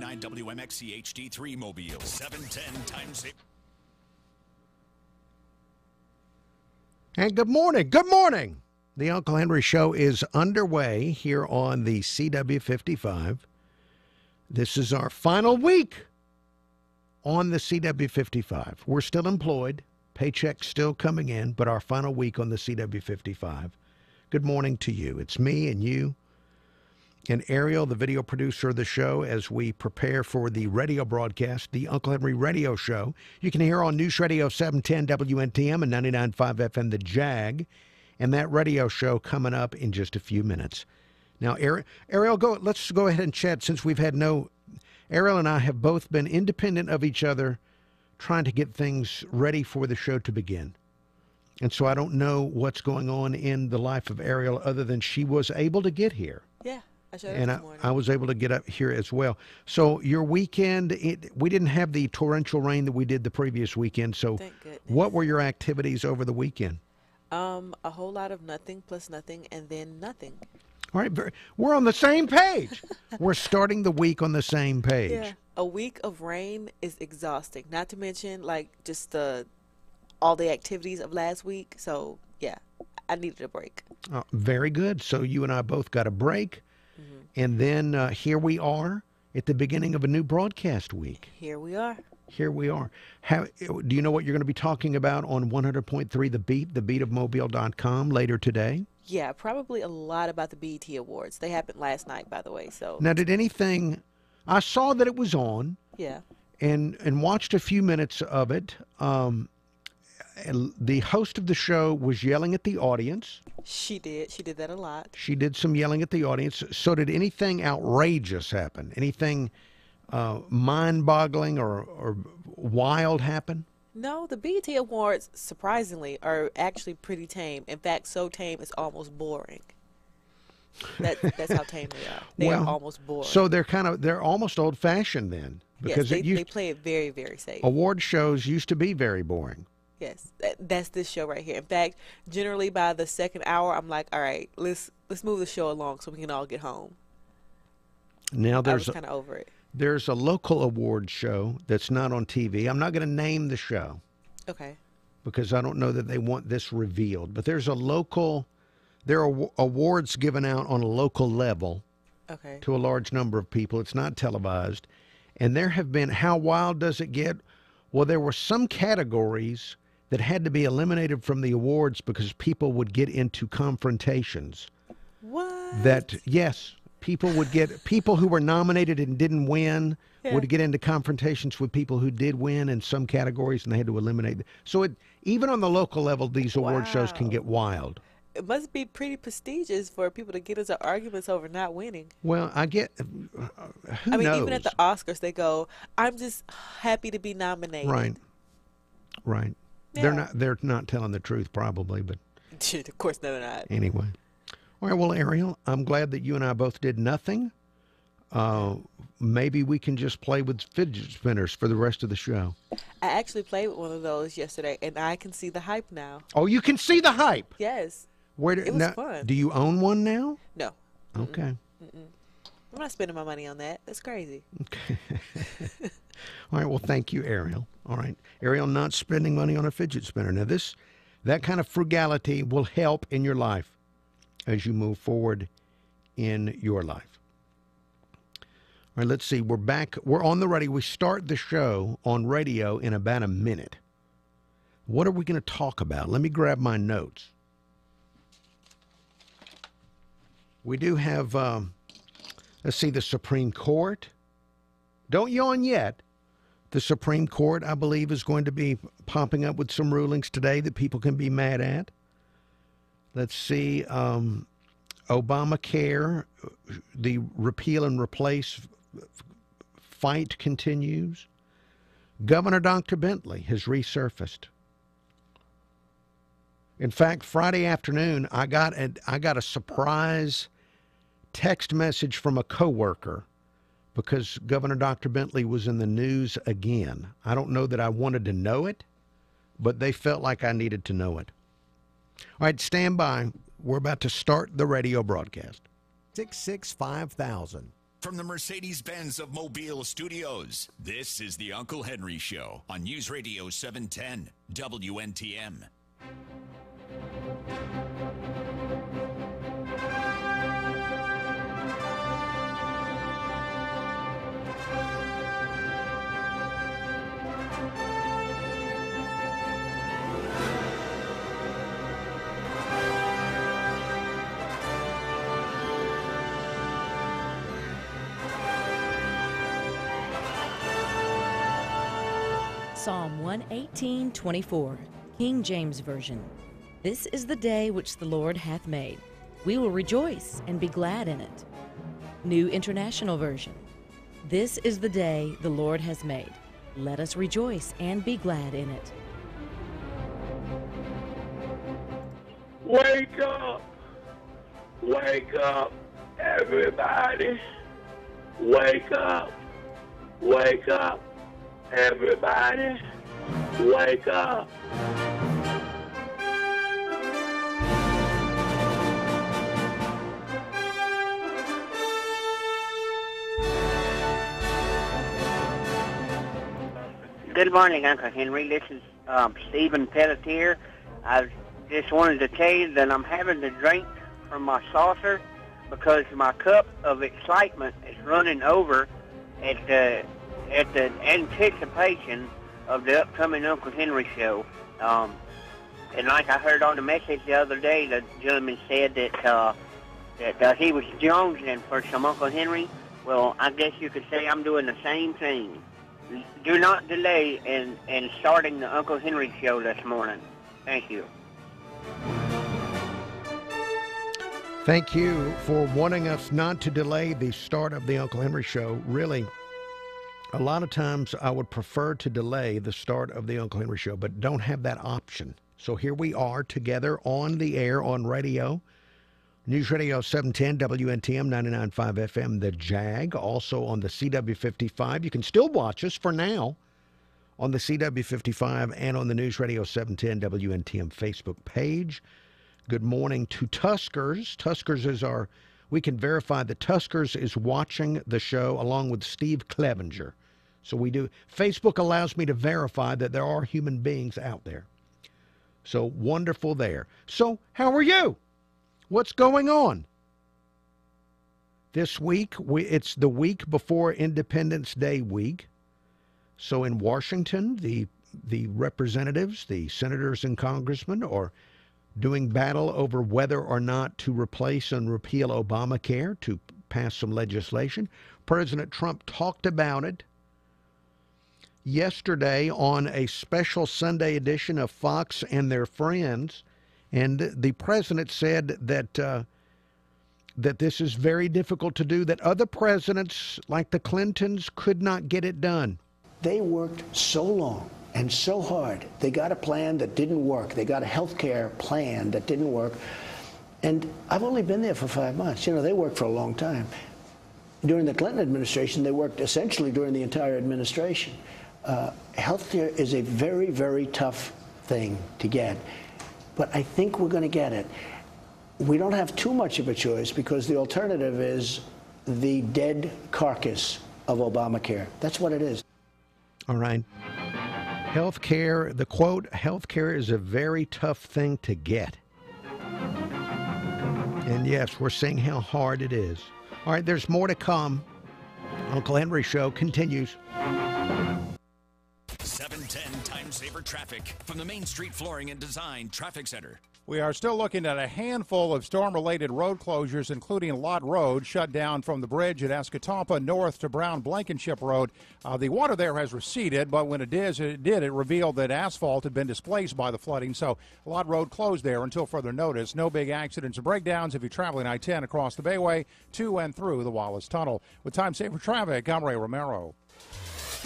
101.9 WMXC HD3 Mobile, 710 times it. And good morning. Good morning. The Uncle Henry Show is underway here on the CW55. This is our final week on the CW55. We're still employed. Paychecks still coming in, but our final week on the CW55. Good morning to you. It's me and you and Ariel, the video producer of the show, as we prepare for the radio broadcast, the Uncle Henry Radio Show. You can hear on News Radio 710 WNTM and 99.5 FM The Jag, and that radio show coming up in just a few minutes. Now, Ariel, let's go ahead and chat since we've had Ariel and I have both been independent of each other trying to get things ready for the show to begin. And so I don't know what's going on in the life of Ariel other than she was able to get here. Yeah. And I was able to get up here as well. So your weekend, we didn't have the torrential rain that we did the previous weekend. So what were your activities over the weekend? A whole lot of nothing plus nothing and then nothing. All right. We're on the same page. We're starting the week on the same page. Yeah. A week of rain is exhausting. Not to mention just all the activities of last week. So, yeah, I needed a break. Very good. So you and I both got a break. And then here we are at the beginning of a new broadcast week. Here we are. Here we are. Do you know what you're going to be talking about on 100.3 The Beat, thebeatofmobile.com later today? Yeah, probably a lot about the BET Awards. They happened last night, by the way. So now, I saw that it was on. Yeah. And watched a few minutes of it. The host of the show was yelling at the audience. She did. She did that a lot. She did some yelling at the audience. So did anything outrageous happen? Anything mind-boggling or wild happen? No, the BET Awards, surprisingly, are actually pretty tame. In fact, so tame it's almost boring. That's how tame they are. They are almost boring. So they're almost old-fashioned then. Because yes, they play it very, very safe. Award shows used to be very boring. Yes, that's this show right here. In fact, generally by the second hour, I'm like, all right, let's move the show along so we can all get home. Now I was kind of over it. There's a local award show that's not on TV. I'm not going to name the show. Okay. Because I don't know that they want this revealed. But there are awards given out on a local level. Okay. To a large number of people. It's not televised. And there have been, how wild does it get? Well, there were some categories that had to be eliminated from the awards because people would get into confrontations. What? Yes, people who were nominated and didn't win would get into confrontations with people who did win in some categories, and they had to eliminate them. So even on the local level, these award shows can get wild. It must be pretty prestigious for people to get into arguments over not winning. Well, I get, who knows? Even at the Oscars, they go, I'm just happy to be nominated. Right. Yeah. They're not telling the truth probably, but. Of course, no, they're not. Anyway. All right, well, Ariel, I'm glad that you and I both did nothing. Maybe we can just play with fidget spinners for the rest of the show. I actually played with one of those yesterday, and I can see the hype now. Oh, you can see the hype? Yes. It was fun. Do you own one now? No. Okay. I'm not spending my money on that. That's crazy. Okay. All right, well, thank you, Ariel. All right. Ariel not spending money on a fidget spinner. Now, that kind of frugality will help in your life as you move forward in your life. All right, let's see. We're back. We're on the radio. We start the show on radio in about a minute. What are we going to talk about? Let me grab my notes. We do have, let's see, the Supreme Court. Don't yawn yet. The Supreme Court, I believe, is going to be popping up with some rulings today that people can be mad at. Let's see, Obamacare, the repeal and replace fight continues. Governor Dr. Bentley has resurfaced. In fact, Friday afternoon, I got a surprise text message from a coworker because Governor Dr. Bentley was in the news again. I don't know that I wanted to know it, but they felt like I needed to know it. All right, stand by. We're about to start the radio broadcast. 665,000. From the Mercedes-Benz of Mobile Studios, this is the Uncle Henry Show on News Radio 710 WNTM. Psalm 118:24, King James Version. This is the day which the Lord hath made. We will rejoice and be glad in it. New International Version. This is the day the Lord has made. Let us rejoice and be glad in it. Wake up! Wake up, everybody! Wake up! Wake up! Everybody, wake up. Good morning, Uncle Henry. This is Stephen Pelletier. I just wanted to tell you that I'm having to drink from my saucer because my cup of excitement is running over at the anticipation of the upcoming Uncle Henry show. And like I heard on the message the other day, the gentleman said that he was jonesing for some Uncle Henry. Well, I guess you could say I'm doing the same thing. Do not delay in starting the Uncle Henry show this morning. Thank you. Thank you for wanting us not to delay the start of the Uncle Henry show. Really, a lot of times I would prefer to delay the start of the Uncle Henry show, but don't have that option. So here we are together on the air, on radio. News Radio 710, WNTM 99.5 FM, The Jag. Also on the CW55. You can still watch us for now on the CW55 and on the News Radio 710 WNTM Facebook page. Good morning to Tuskers. Tuskers is we can verify that Tuskers is watching the show along with Steve Clevenger. So we do. Facebook allows me to verify that there are human beings out there. So wonderful there. So how are you? What's going on? This week, it's the week before Independence Day week. So in Washington, the representatives, the senators and congressmen are doing battle over whether or not to replace and repeal Obamacare, to pass some legislation. President Trump talked about it yesterday on a special Sunday edition of Fox and Their Friends, and the president said that that this is very difficult to do, that other presidents like the Clintons could not get it done. They worked so long and so hard. They got a plan that didn't work. They got a health care plan that didn't work. And I've only been there for 5 months. You know, they worked for a long time. During the Clinton administration, they worked essentially during the entire administration. Health care is a very, very tough thing to get. But I think we're going to get it. We don't have too much of a choice because the alternative is the dead carcass of Obamacare. That's what it is. All right. Health care, the quote, health care is a very tough thing to get. And yes, we're seeing how hard it is. All right, there's more to come. Uncle Henry Show continues. 710 Time Saver Traffic from the Main Street Flooring and Design Traffic Center. We are still looking at a handful of storm-related road closures, including Lott Road, shut down from the bridge at Escatawpa north to Brown Blankenship Road. The water there has receded, but when it did, it revealed that asphalt had been displaced by the flooding. So Lott Road closed there until further notice. No big accidents or breakdowns if you're traveling I-10 across the Bayway to and through the Wallace Tunnel. With Time Saver Traffic, I'm Ray Romero.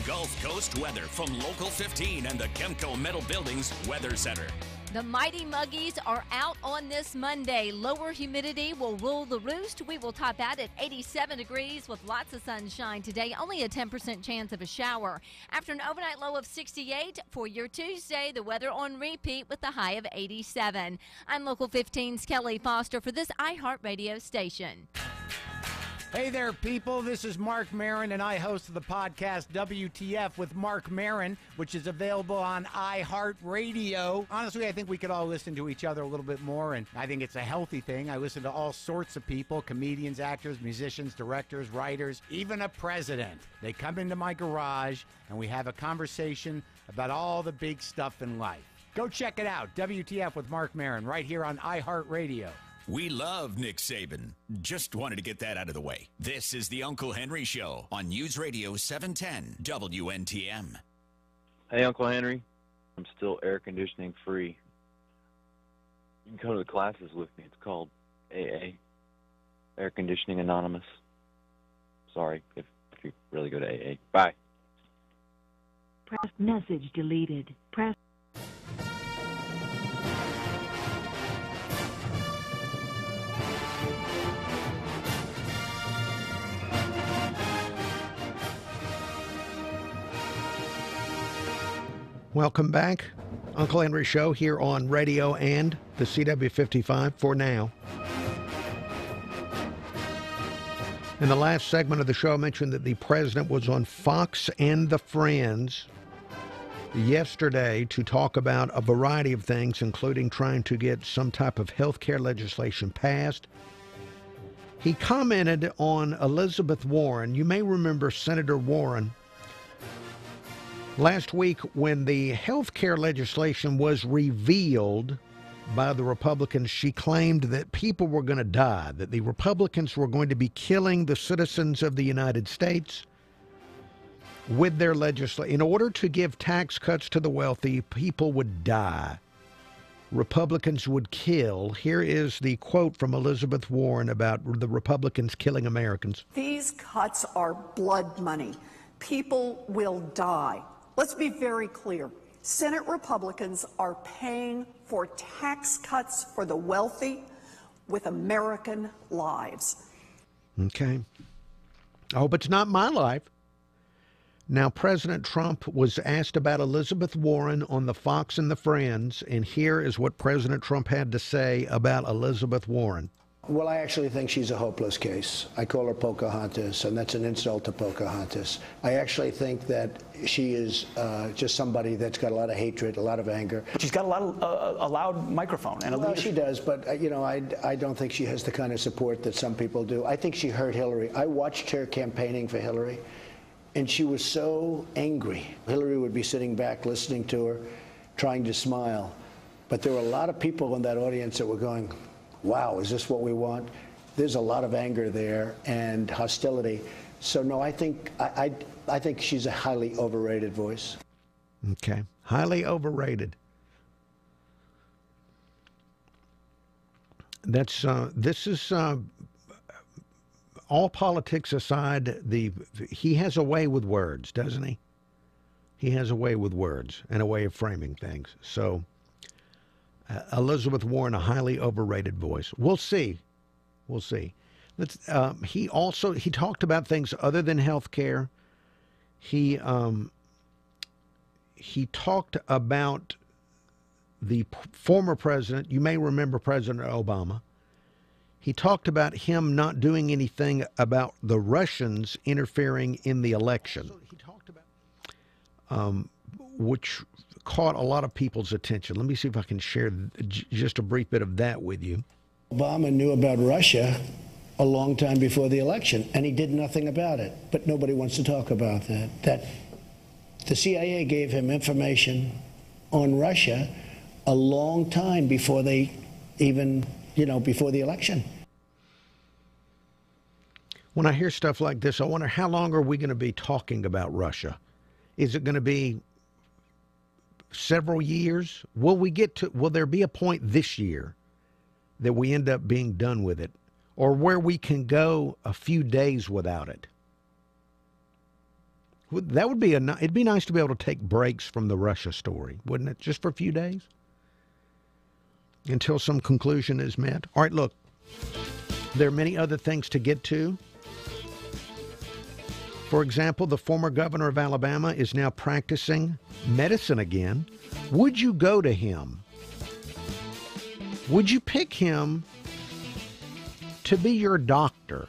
Gulf Coast weather from Local 15 and the Gemco Metal Buildings Weather Center. The Mighty Muggies are out on this Monday. Lower humidity will rule the roost. We will top out at 87 degrees with lots of sunshine today. Only a 10% chance of a shower. After an overnight low of 68 for your Tuesday, the weather on repeat with the high of 87. I'm Local 15's Kelly Foster for this iHeartRadio station. Hey there, people. This is Mark Maron, and I host the podcast WTF with Mark Maron, which is available on iHeartRadio. Honestly, I think we could all listen to each other a little bit more, and I think it's a healthy thing. I listen to all sorts of people, comedians, actors, musicians, directors, writers, even a president. They come into my garage, and we have a conversation about all the big stuff in life. Go check it out, WTF with Mark Maron, right here on iHeartRadio. We love Nick Saban. Just wanted to get that out of the way. This is the Uncle Henry Show on News Radio 710 WNTM. Hey, Uncle Henry. I'm still air conditioning free. You can go to the classes with me. It's called AA, Air Conditioning Anonymous. Sorry if you really go to AA. Bye. Press message deleted. Press. Welcome back. Uncle Henry Show here on radio and the CW55 for now. In the last segment of the show, I mentioned that the president was on Fox and the Friends yesterday to talk about a variety of things, including trying to get some type of health care legislation passed. He commented on Elizabeth Warren. You may remember Senator Warren. Last week, when the health care legislation was revealed by the Republicans, she claimed that people were going to die, that the Republicans were going to be killing the citizens of the United States with their legislation. In order to give tax cuts to the wealthy, people would die. Republicans would kill. Here is the quote from Elizabeth Warren about the Republicans killing Americans. These cuts are blood money. People will die. Let's be very clear. Senate Republicans are paying for tax cuts for the wealthy with American lives. Okay. I hope it's not my life. Now, President Trump was asked about Elizabeth Warren on the Fox and the Friends, and here is what President Trump had to say about Elizabeth Warren. Well, I actually think she's a hopeless case. I call her Pocahontas, and that's an insult to Pocahontas. I actually think that she is just somebody that's got a lot of hatred, a lot of anger. She's got a loud microphone. And well, she does, but, I don't think she has the kind of support that some people do. I think she hurt Hillary. I watched her campaigning for Hillary, and she was so angry. Hillary would be sitting back listening to her, trying to smile. But there were a lot of people in that audience that were going, wow, is this what we want? There's a lot of anger there and hostility. So, no, I think she's a highly overrated voice. Okay. Highly overrated. That's this is all politics aside, he has a way with words, doesn't he? He has a way with words and a way of framing things. So Elizabeth Warren, a highly overrated voice. We'll see. We'll see. He talked about things other than health care. He talked about the former president. You may remember President Obama. He talked about him not doing anything about the Russians interfering in the election, which caught a lot of people's attention. Let me see if I can share just a brief bit of that with you. Obama knew about Russia a long time before the election, and he did nothing about it. But nobody wants to talk about that. That the CIA gave him information on Russia a long time before they even, before the election. When I hear stuff like this, I wonder how long are we going to be talking about Russia? Is it going to be several years? Will there be a point this year that we end up being done with it, or where we can go a few days without it? That would be it'd be nice to be able to take breaks from the Russia story, wouldn't it? Just for a few days until some conclusion is met. All right, look, there are many other things to get to. For example, the former governor of Alabama is now practicing medicine again. Would you go to him? Would you pick him to be your doctor?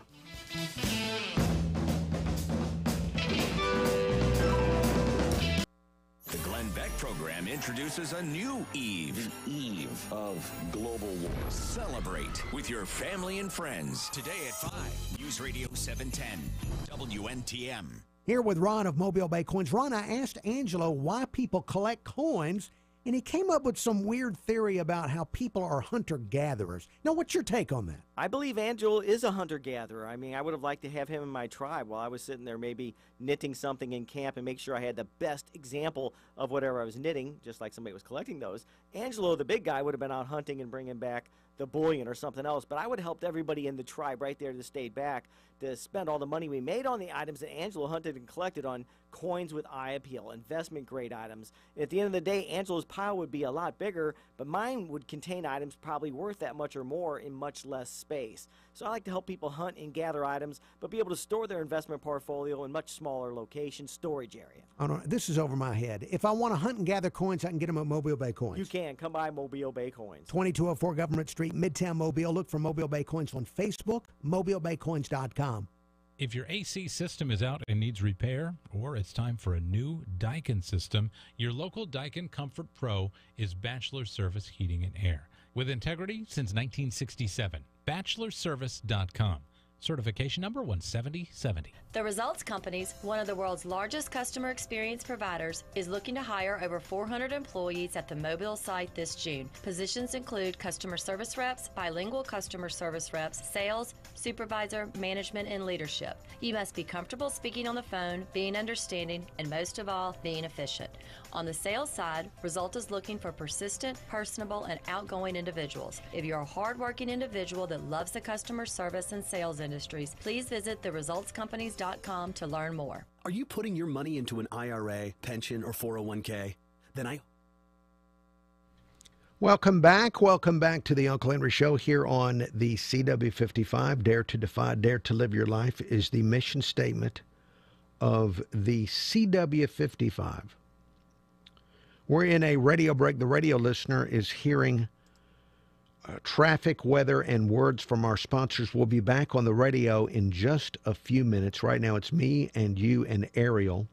program introduces a new eve. The eve of global war. Celebrate with your family and friends. Today at 5, News Radio 710, WNTM. Here with Ron of Mobile Bay Coins. Ron, I asked Angelo why people collect coins, and he came up with some weird theory about how people are hunter-gatherers. Now, what's your take on that? I believe Angelo is a hunter-gatherer. I mean, I would have liked to have him in my tribe while I was sitting there maybe knitting something in camp and make sure I had the best example of whatever I was knitting, just like somebody was collecting those. Angelo, the big guy, would have been out hunting and bringing back the bullion or something else, but I would have helped everybody in the tribe right there that stayed back to spend all the money we made on the items that Angelo hunted and collected on coins with eye appeal, investment-grade items. And at the end of the day, Angelo's pile would be a lot bigger, but mine would contain items probably worth that much or more in much less space. So I like to help people hunt and gather items, but be able to store their investment portfolio in much smaller location storage area. Oh, no, this is over my head. If I want to hunt and gather coins, I can get them at Mobile Bay Coins. You can. Come by Mobile Bay Coins. 2204 Government Street, Midtown Mobile. Look for Mobile Bay Coins on Facebook, mobilebaycoins.com. If your AC system is out and needs repair, or it's time for a new Daikin system, your local Daikin Comfort Pro is Bachelor Service Heating and Air. With integrity since 1967. BachelorService.com. Certification number 17070. The Results Companies, one of the world's largest customer experience providers, is looking to hire over 400 employees at the Mobile site this June. Positions include customer service reps, bilingual customer service reps, sales, supervisor, management, and leadership. You must be comfortable speaking on the phone, being understanding, and most of all, being efficient. On the sales side, Result is looking for persistent, personable, and outgoing individuals. If you're a hardworking individual that loves the customer service and sales industries, please visit theresultscompanies.com to learn more. Are you putting your money into an IRA, pension, or 401k? Then Welcome back. Welcome back to the Uncle Henry Show here on the CW55. Dare to Defy, Dare to Live Your Life is the mission statement of the CW55. We're in a radio break. The radio listener is hearing traffic, weather, and words from our sponsors. We'll be back on the radio in just a few minutes. Right now it's me and you and Ariel,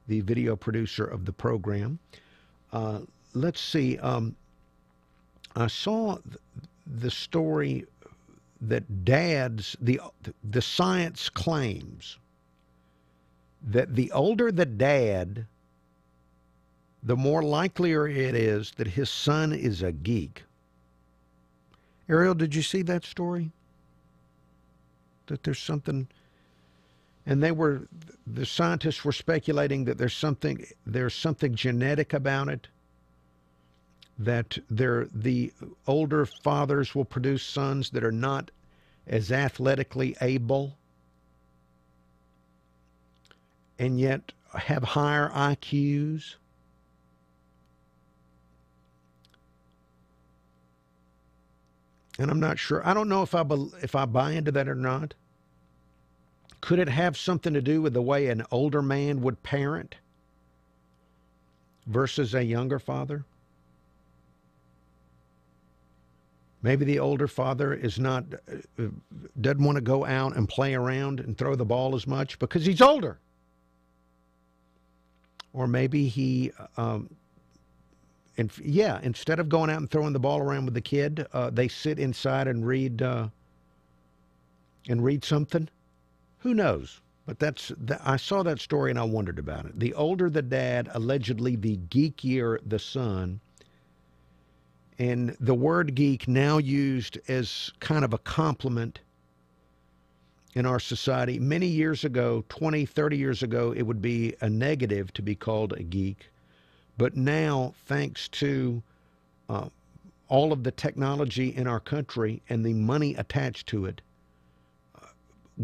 the video producer of the program. Let's see. I saw the story that dads, the science claims that the older the dad, the more likelier it is that his son is a geek. Ariel, did you see that story? That there's something, and the scientists were speculating that there's something genetic about it, that the older fathers will produce sons that are not as athletically able and yet have higher IQs. And I'm not sure. I don't know if I buy into that or not. Could it have something to do with the way an older man would parent versus a younger father? Maybe the older father doesn't want to go out and play around and throw the ball as much because he's older. Or maybe he instead of going out and throwing the ball around with the kid, they sit inside and read something. Who knows? But I saw that story and I wondered about it. The older the dad, allegedly the geekier the son. And the word geek now used as kind of a compliment in our society. Many years ago, 20, 30 years ago, it would be a negative to be called a geek. But now, thanks to all of the technology in our country and the money attached to it,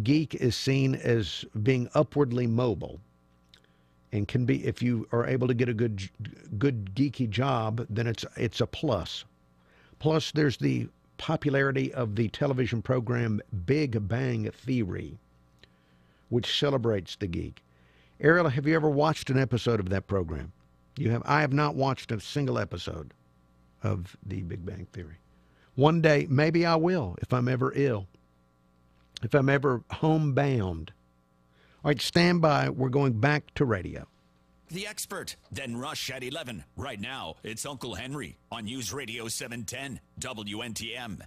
geek is seen as being upwardly mobile and can be, if you are able to get a good geeky job, then it's a plus. Plus, there's the popularity of the television program Big Bang Theory, which celebrates the geek. Ariel, have you ever watched an episode of that program? You have. I have not watched a single episode of the Big Bang Theory. One day, maybe I will, if I'm ever ill, if I'm ever homebound. All right, stand by. We're going back to radio. the expert. Then Rush at 11. Right now, it's Uncle Henry on News Radio 710 WNTM.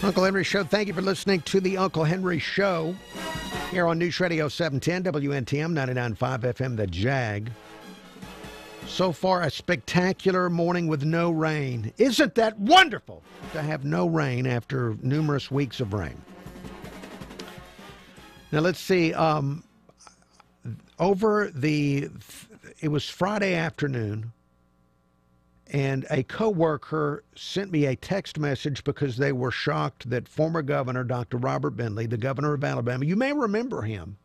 Uncle Henry Show. Thank you for listening to the Uncle Henry Show here on News Radio 710 WNTM 99.5 FM, The Jag. So far, a spectacular morning with no rain. Isn't that wonderful to have no rain after numerous weeks of rain? Now, let's see. It was Friday afternoon, and a coworker sent me a text message because they were shocked that former governor, Dr. Robert Bentley, the governor of Alabama, you may remember him,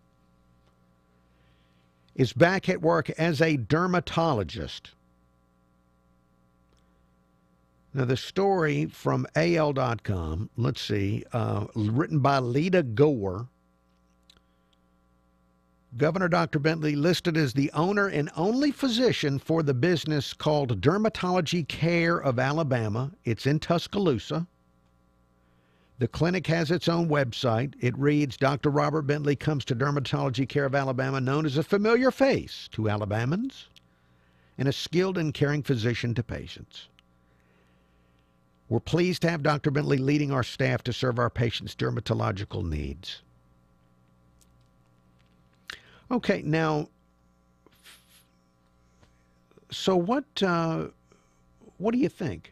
is back at work as a dermatologist. Now, the story from AL.com, let's see, written by Lita Gore. Governor Dr. Bentley listed as the owner and only physician for the business called Dermatology Care of Alabama. It's in Tuscaloosa. The clinic has its own website. It reads, Dr. Robert Bentley comes to Dermatology Care of Alabama, known as a familiar face to Alabamans and a skilled and caring physician to patients. We're pleased to have Dr. Bentley leading our staff to serve our patients' dermatological needs. Okay, now, so what do you think?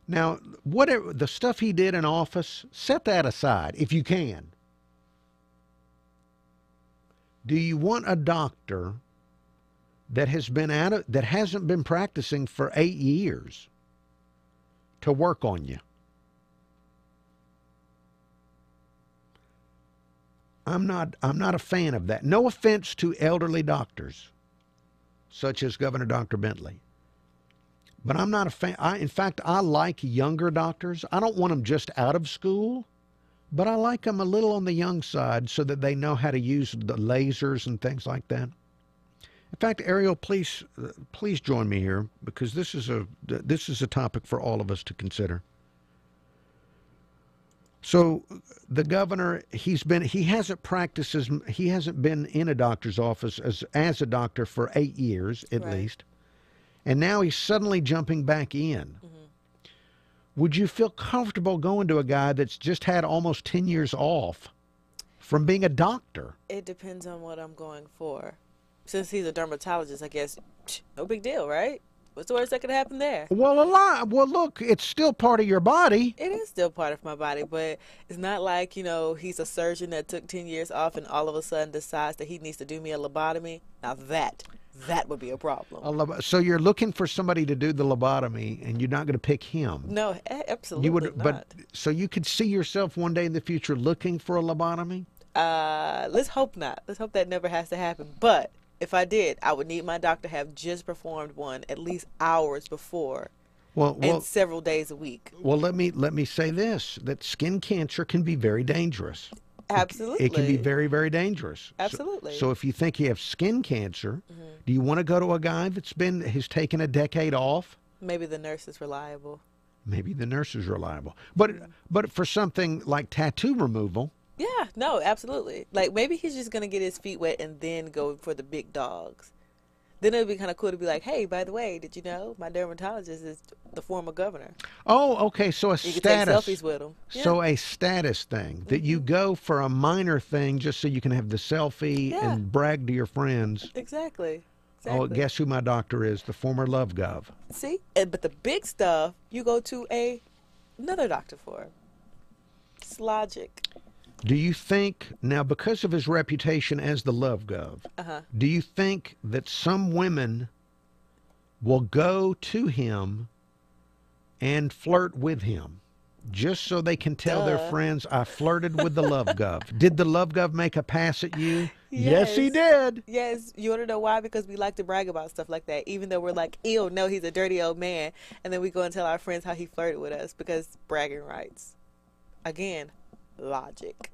Now, whatever the stuff he did in office, set that aside if you can. Do you want a doctor that hasn't been practicing for 8 years to work on you? I'm not a fan of that. No offense to elderly doctors, such as Governor Dr. Bentley. But I'm not a fan. In fact, I like younger doctors. I don't want them just out of school, but I like them a little on the young side so that they know how to use the lasers and things like that. In fact, Ariel, please join me here because this is a topic for all of us to consider. So the governor, he hasn't been in a doctor's office as a doctor for 8 years at least. And now he's suddenly jumping back in. Mm-hmm. Would you feel comfortable going to a guy that's just had almost 10 years off from being a doctor? It depends on what I'm going for. Since he's a dermatologist, I guess no big deal, right? What's the worst that could happen there? Well, Well, look, it's still part of your body. It is still part of my body, but it's not like, he's a surgeon that took 10 years off and all of a sudden decides that he needs to do me a lobotomy. Now that would be a problem. So you're looking for somebody to do the lobotomy and you're not going to pick him? No, absolutely not. But so you could see yourself one day in the future looking for a lobotomy? Let's hope not. Let's hope that never has to happen. But if I did, I would need my doctor to have just performed one at least hours before, and several days a week. Well, let me say this: that skin cancer can be very dangerous. Absolutely, it can be very, very dangerous. Absolutely. So if you think you have skin cancer, do you want to go to a guy has taken a decade off? Maybe the nurse is reliable. But for something like tattoo removal. Yeah, no, absolutely. Like maybe he's just gonna get his feet wet and then go for the big dogs. Then it'd be kind of cool to be like, hey, by the way, did you know my dermatologist is the former governor? Oh, okay. So you status. can take selfies with him. So a status thing that you go for a minor thing just so you can have the selfie and brag to your friends. Exactly. Oh, guess who my doctor is? The former LoveGov. See, but the big stuff you go to another doctor for. It's logic. Do you think, now because of his reputation as the LoveGov, do you think that some women will go to him and flirt with him just so they can tell their friends, I flirted with the LoveGov? Did the LoveGov make a pass at you? Yes, he did. Yes. You want to know why? Because we like to brag about stuff like that, even though we're like, ew, no, he's a dirty old man. And then we go and tell our friends how he flirted with us because bragging rights. Again, logic.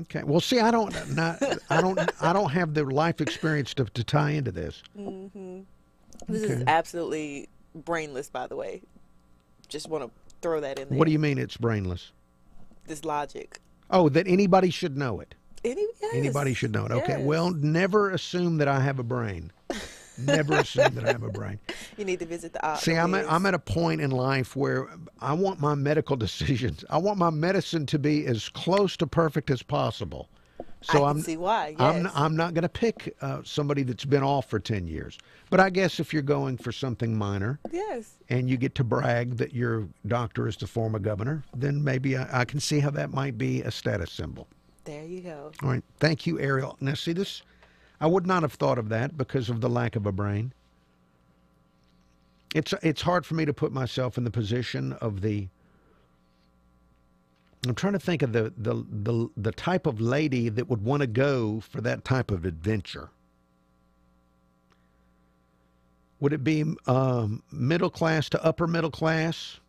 Okay. Well, see, I don't have the life experience to tie into this. Mm-hmm. This Okay. is absolutely brainless, by the way. Just want to throw that in there. What do you mean it's brainless? This logic. Oh, that anybody should know it. Yes. Anybody should know it. Okay. Yes. Well, never assume that I have a brain. Never assume that I have a brain. You need to visit the See, I'm at a point in life where I want my medical decisions. I want my medicine to be as close to perfect as possible. So I can see why. I'm Yes. not going to pick somebody that's been off for 10 years. But I guess if you're going for something minor, Yes. and you get to brag that your doctor is the former governor, then maybe I can see how that might be a status symbol. There you go. All right. Thank you, Ariel. Now, see this? I would not have thought of that because of the lack of a brain. It's hard for me to put myself in the position of the. I'm trying to think of the type of lady that would want to go for that type of adventure. Would it be middle class to upper middle class?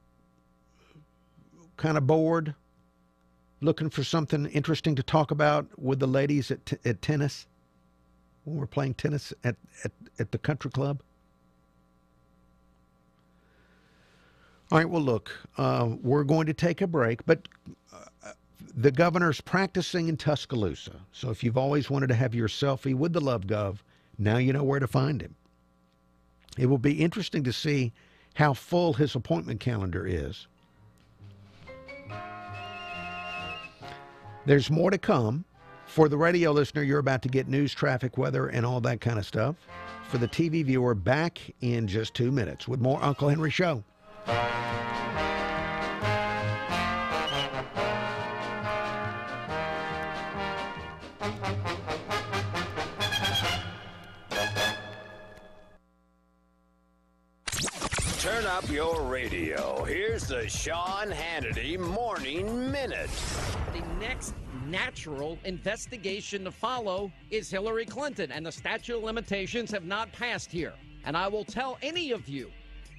Kind of bored, looking for something interesting to talk about with the ladies at tennis when we're playing tennis at the country club. All right, well, look, we're going to take a break, but the governor's practicing in Tuscaloosa. So if you've always wanted to have your selfie with the Love Gov, now you know where to find him. It will be interesting to see how full his appointment calendar is. There's more to come. For the radio listener, you're about to get news, traffic, weather, and all that kind of stuff. For the TV viewer, back in just 2 minutes with more Uncle Henry Show. Turn up your radio. Here's the Sean Hannity Morning Minute. The next natural investigation to follow is Hillary Clinton, and the statute of limitations have not passed here. And I will tell any of you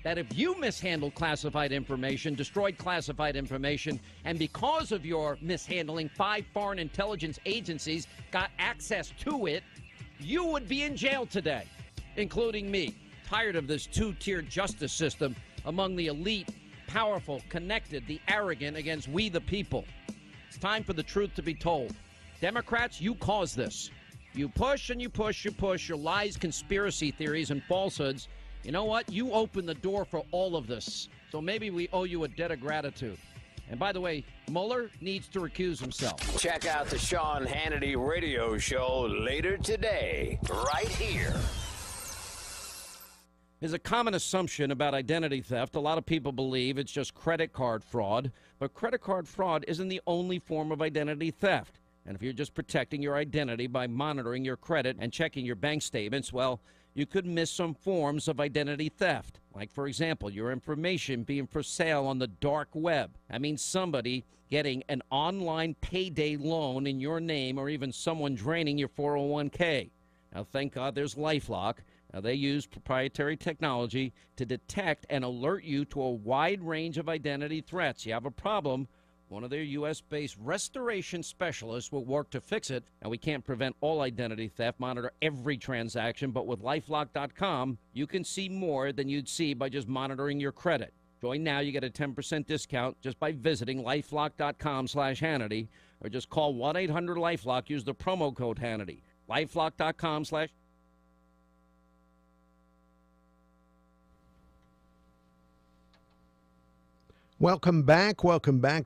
that if you mishandled classified information, destroyed classified information, and because of your mishandling, 5 foreign intelligence agencies got access to it, you would be in jail today, including me. Tired of this two-tiered justice system among the elite, powerful, connected, the arrogant against we the people. It's time for the truth to be told. Democrats, you caused this. You push and you push, your lies, conspiracy theories, and falsehoods. You know what? You opened the door for all of this. So maybe we owe you a debt of gratitude. And by the way, Mueller needs to recuse himself. Check out the Sean Hannity radio show later today, right here. There's a common assumption about identity theft. A lot of people believe it's just credit card fraud, but credit card fraud isn't the only form of identity theft. And if you're just protecting your identity by monitoring your credit and checking your bank statements, well, you could miss some forms of identity theft. Like, for example, your information being for sale on the dark web. That means somebody getting an online payday loan in your name, or even someone draining your 401k. Now, thank God there's LifeLock. Now, they use proprietary technology to detect and alert you to a wide range of identity threats. You have a problem, one of their U.S.-based restoration specialists will work to fix it. And we can't prevent all identity theft, monitor every transaction, but with LifeLock.com, you can see more than you'd see by just monitoring your credit. Join now. You get a 10% discount just by visiting LifeLock.com/Hannity, or just call 1-800-LifeLock. Use the promo code Hannity. LifeLock.com/. Welcome back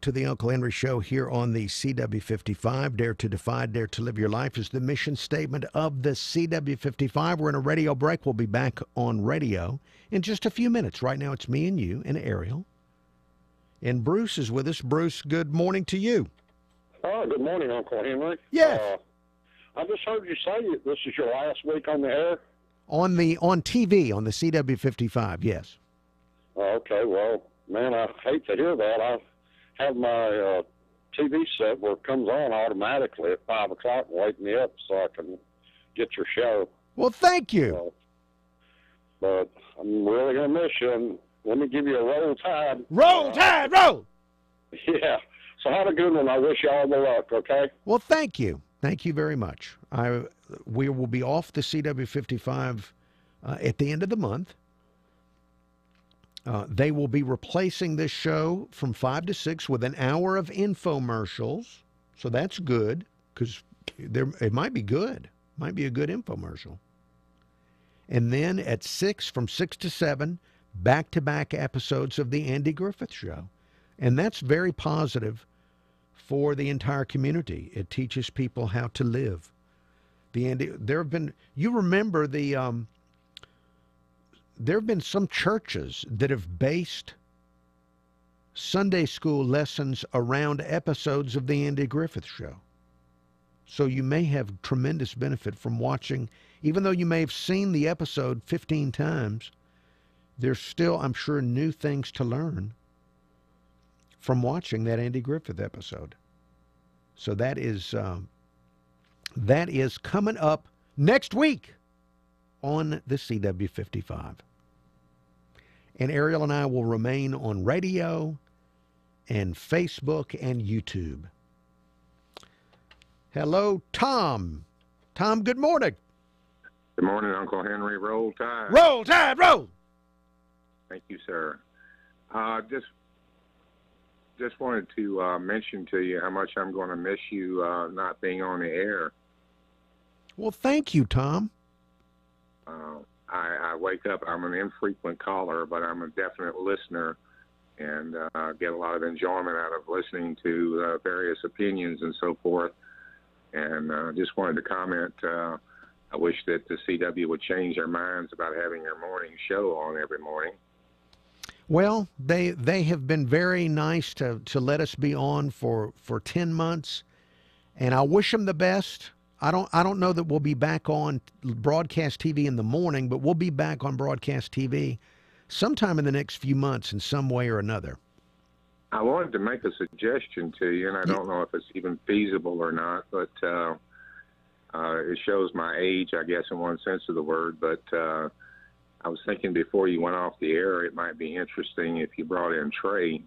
to the Uncle Henry Show here on the CW55. Dare to defy, dare to live your life is the mission statement of the CW55. We're in a radio break. We'll be back on radio in just a few minutes. Right now it's me and you and Ariel. And Bruce is with us. Bruce, good morning to you. Oh, good morning, Uncle Henry. Yes. I just heard you say this is your last week on the air. On TV, on the CW55, yes. Okay, well, man, I hate to hear that. I have my TV set where it comes on automatically at 5 o'clock and wake me up so I can get your show. Well, thank you. But I'm really going to miss you, and let me give you a roll tide. Roll tide, roll! Yeah. So have a good one. I wish you all the luck, okay? Well, thank you. Thank you very much. We will be off the CW55 at the end of the month. They will be replacing this show from 5 to 6 with an hour of infomercials. So that's good, because it might be good. Might be a good infomercial. And then at 6, from 6 to 7, back-to-back episodes of The Andy Griffith Show. And that's very positive for the entire community. It teaches people how to live. There have been, you remember there have been some churches that have based Sunday school lessons around episodes of The Andy Griffith Show. So you may have tremendous benefit from watching, even though you may have seen the episode 15 times, there's still, I'm sure, new things to learn from watching that Andy Griffith episode. So that is coming up next week on the CW55. And Ariel and I will remain on radio and Facebook and YouTube. Hello, Tom. Tom, good morning. Good morning, Uncle Henry. Roll Tide. Roll Tide, roll! Thank you, sir. Just wanted to mention to you how much I'm going to miss you not being on the air. Well, thank you, Tom. I wake up, I'm an infrequent caller, but I'm a definite listener, and get a lot of enjoyment out of listening to various opinions and so forth. And just wanted to comment, I wish that the CW would change their minds about having their morning show on every morning. Well, they have been very nice to let us be on for 10 months, and I wish them the best. I don't know that we'll be back on broadcast TV in the morning, but we'll be back on broadcast TV sometime in the next few months in some way or another. I wanted to make a suggestion to you, and I don't know if it's even feasible or not, but it shows my age, I guess, in one sense of the word. But I was thinking before you went off the air, it might be interesting if you brought in Trey,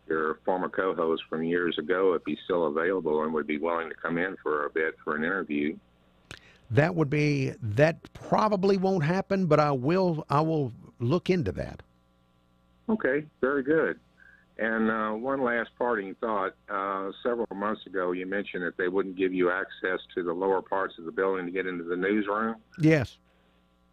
your former co-host from years ago, if he's still available and would be willing to come in for a bit for an interview. That probably won't happen, but I will look into that. Okay, very good. And one last parting thought. Several months ago, you mentioned that they wouldn't give you access to the lower parts of the building to get into the newsroom. Yes.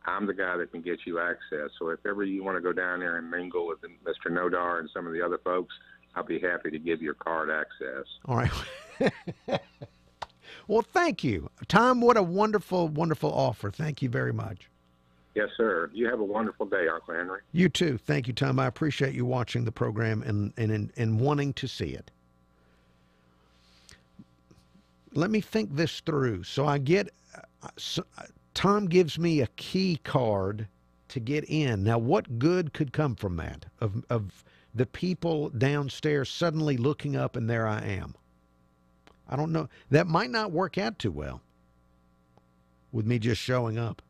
I'm the guy that can get you access. So if ever you want to go down there and mingle with Mr. Nodar and some of the other folks, I'll be happy to give your card access. All right. Well, thank you. Tom, what a wonderful, wonderful offer. Thank you very much. Yes, sir. You have a wonderful day, Uncle Henry. You too. Thank you, Tom. I appreciate you watching the program and wanting to see it. Let me think this through. So I get, Tom gives me a key card to get in. Now, what good could come from that? Of the people downstairs suddenly looking up and there I am. I don't know. That might not work out too well with me just showing up.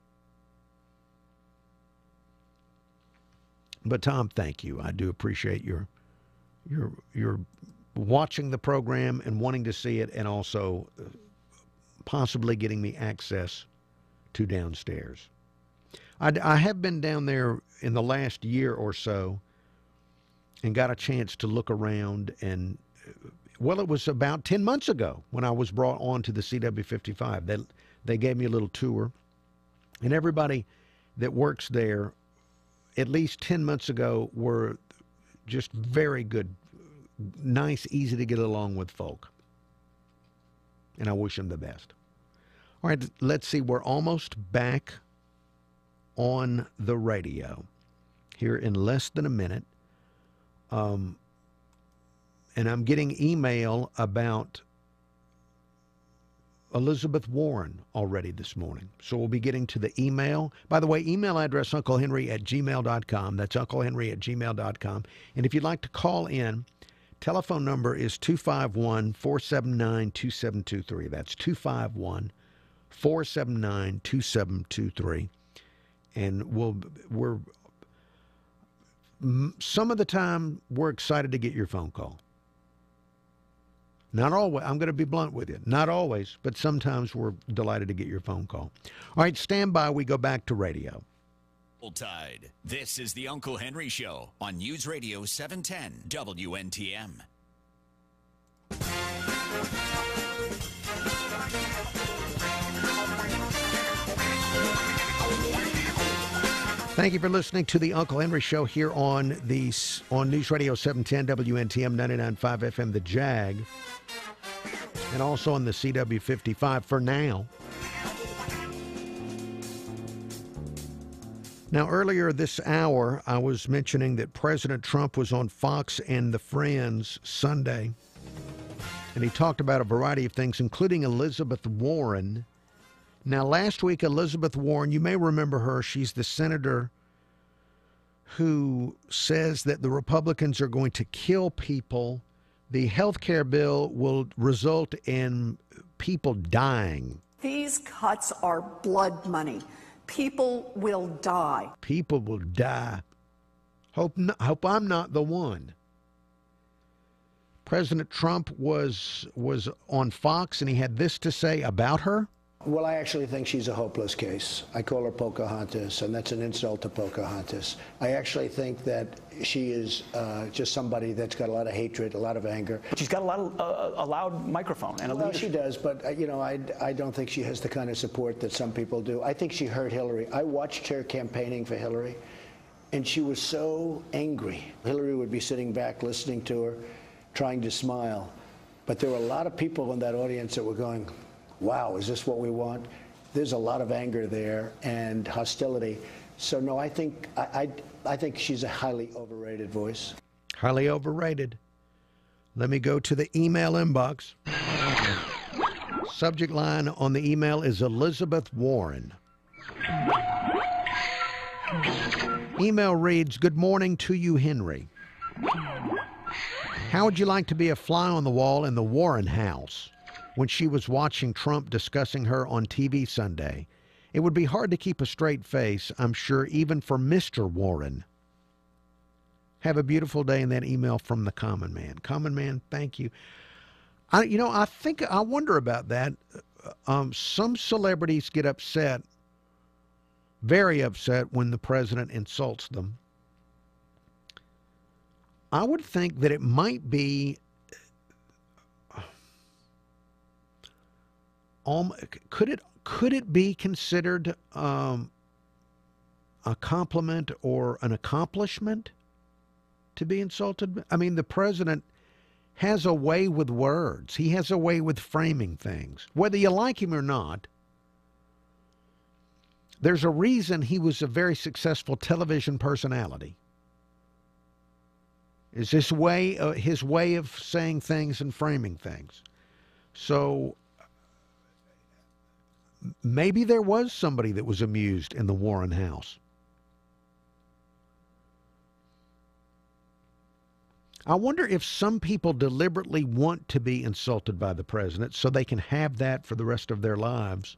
But Tom, thank you. I do appreciate your watching the program and wanting to see it, and also possibly getting me access to downstairs. I have been down there in the last year or so and got a chance to look around, and well, it was about 10 months ago when I was brought on to the CW55. They gave me a little tour, and everybody that works there at least 10 months ago were just very good, nice, easy to get along with folk. And I wish them the best. All right, let's see. We're almost back on the radio here in less than a minute. And I'm getting email about Elizabeth Warren already this morning. So we'll be getting to the email. By the way, email address unclehenry@gmail.com. That's unclehenry@gmail.com. And if you'd like to call in, telephone number is 251-479-2723. That's 251-479-2723. And some of the time, we're excited to get your phone call. Not always. I'm going to be blunt with you. Not always, but sometimes we're delighted to get your phone call. All right, stand by. We go back to radio. Tide. This is the Uncle Henry Show on News Radio 710 WNTM. Thank you for listening to the Uncle Henry Show here on News Radio 710 WNTM 99.5 FM, The Jag, and also on the CW55 for now. Now, earlier this hour, I was mentioning that President Trump was on Fox and the Friends Sunday, and he talked about a variety of things, including Elizabeth Warren. Now, last week, Elizabeth Warren, you may remember her. She's the senator who says that the Republicans are going to kill people. The health care bill will result in people dying. These cuts are blood money. People will die. People will die. Hope I'm not the one. President Trump was on Fox, and he had this to say about her. Well, I actually think she's a hopeless case. I call her Pocahontas, and that's an insult to Pocahontas. I actually think that she is just somebody that's got a lot of hatred, a lot of anger. But she's got a loud microphone and a Well, leadership. she does, but I don't think she has the kind of support that some people do. I think she hurt Hillary. I watched her campaigning for Hillary, and she was so angry. Hillary would be sitting back listening to her, trying to smile. But there were a lot of people in that audience that were going, wow, is this what we want? There's a lot of anger there and hostility. So no, I think she's a highly overrated voice. Highly overrated. Let me go to the email inbox. Subject line on the email is Elizabeth Warren. Email reads, "Good morning to you, Henry. How would you like to be a fly on the wall in the Warren house when she was watching Trump discussing her on TV Sunday? It would be hard to keep a straight face, I'm sure, even for Mr. Warren. Have a beautiful day." In that email from the Common Man. Common Man, thank you. I wonder about that. Some celebrities get upset, very upset, when the president insults them. I would think that it might be, could it be considered a compliment or an accomplishment to be insulted? I mean, the president has a way with words. He has a way with framing things. Whether you like him or not, there's a reason he was a very successful television personality. Is his way of saying things and framing things. So maybe there was somebody that was amused in the Warren house. I wonder if some people deliberately want to be insulted by the president so they can have that for the rest of their lives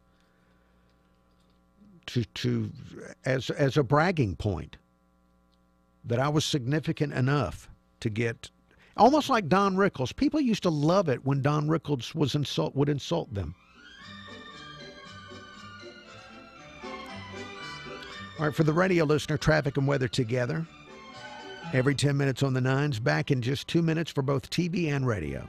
as a bragging point that I was significant enough to get, almost like Don Rickles. People used to love it when Don Rickles would insult them. All right, for the radio listener, traffic and weather together every 10 minutes on the nines. Back in just 2 minutes for both TV and radio.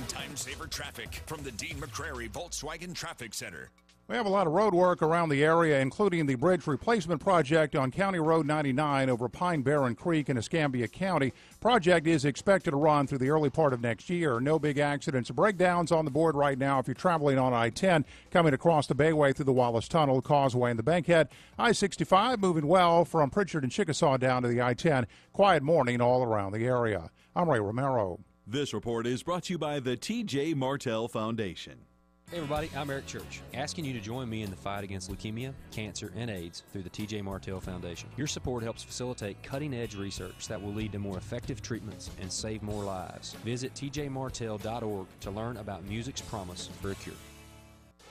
Time saver traffic from the Dean McCrary Volkswagen Traffic Center. We have a lot of road work around the area, including the bridge replacement project on County Road 99 over Pine Barren Creek in Escambia County. Project is expected to run through the early part of next year. No big accidents or breakdowns on the board right now if you're traveling on I-10 coming across the Bayway through the Wallace Tunnel, Causeway, and the Bankhead. I-65 moving well from Pritchard and Chickasaw down to the I-10. Quiet morning all around the area. I'm Ray Romero. This report is brought to you by the T.J. Martell Foundation. Hey everybody, I'm Eric Church, asking you to join me in the fight against leukemia, cancer, and AIDS through the T.J. Martell Foundation. Your support helps facilitate cutting-edge research that will lead to more effective treatments and save more lives. Visit tjmartell.org to learn about music's promise for a cure.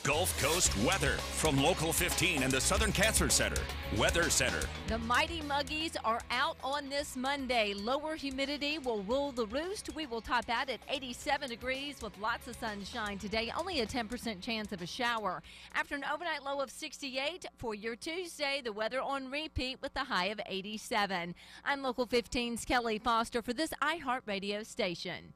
Gulf Coast weather from Local 15 and the Southern Cancer Center. Weather Center. The mighty Muggies are out on this Monday. Lower humidity will rule the roost. We will top out at 87 degrees with lots of sunshine today. Only a 10% chance of a shower. After an overnight low of 68 for your Tuesday, the weather on repeat with the high of 87. I'm Local 15's Kelly Foster for this iHeartRadio station.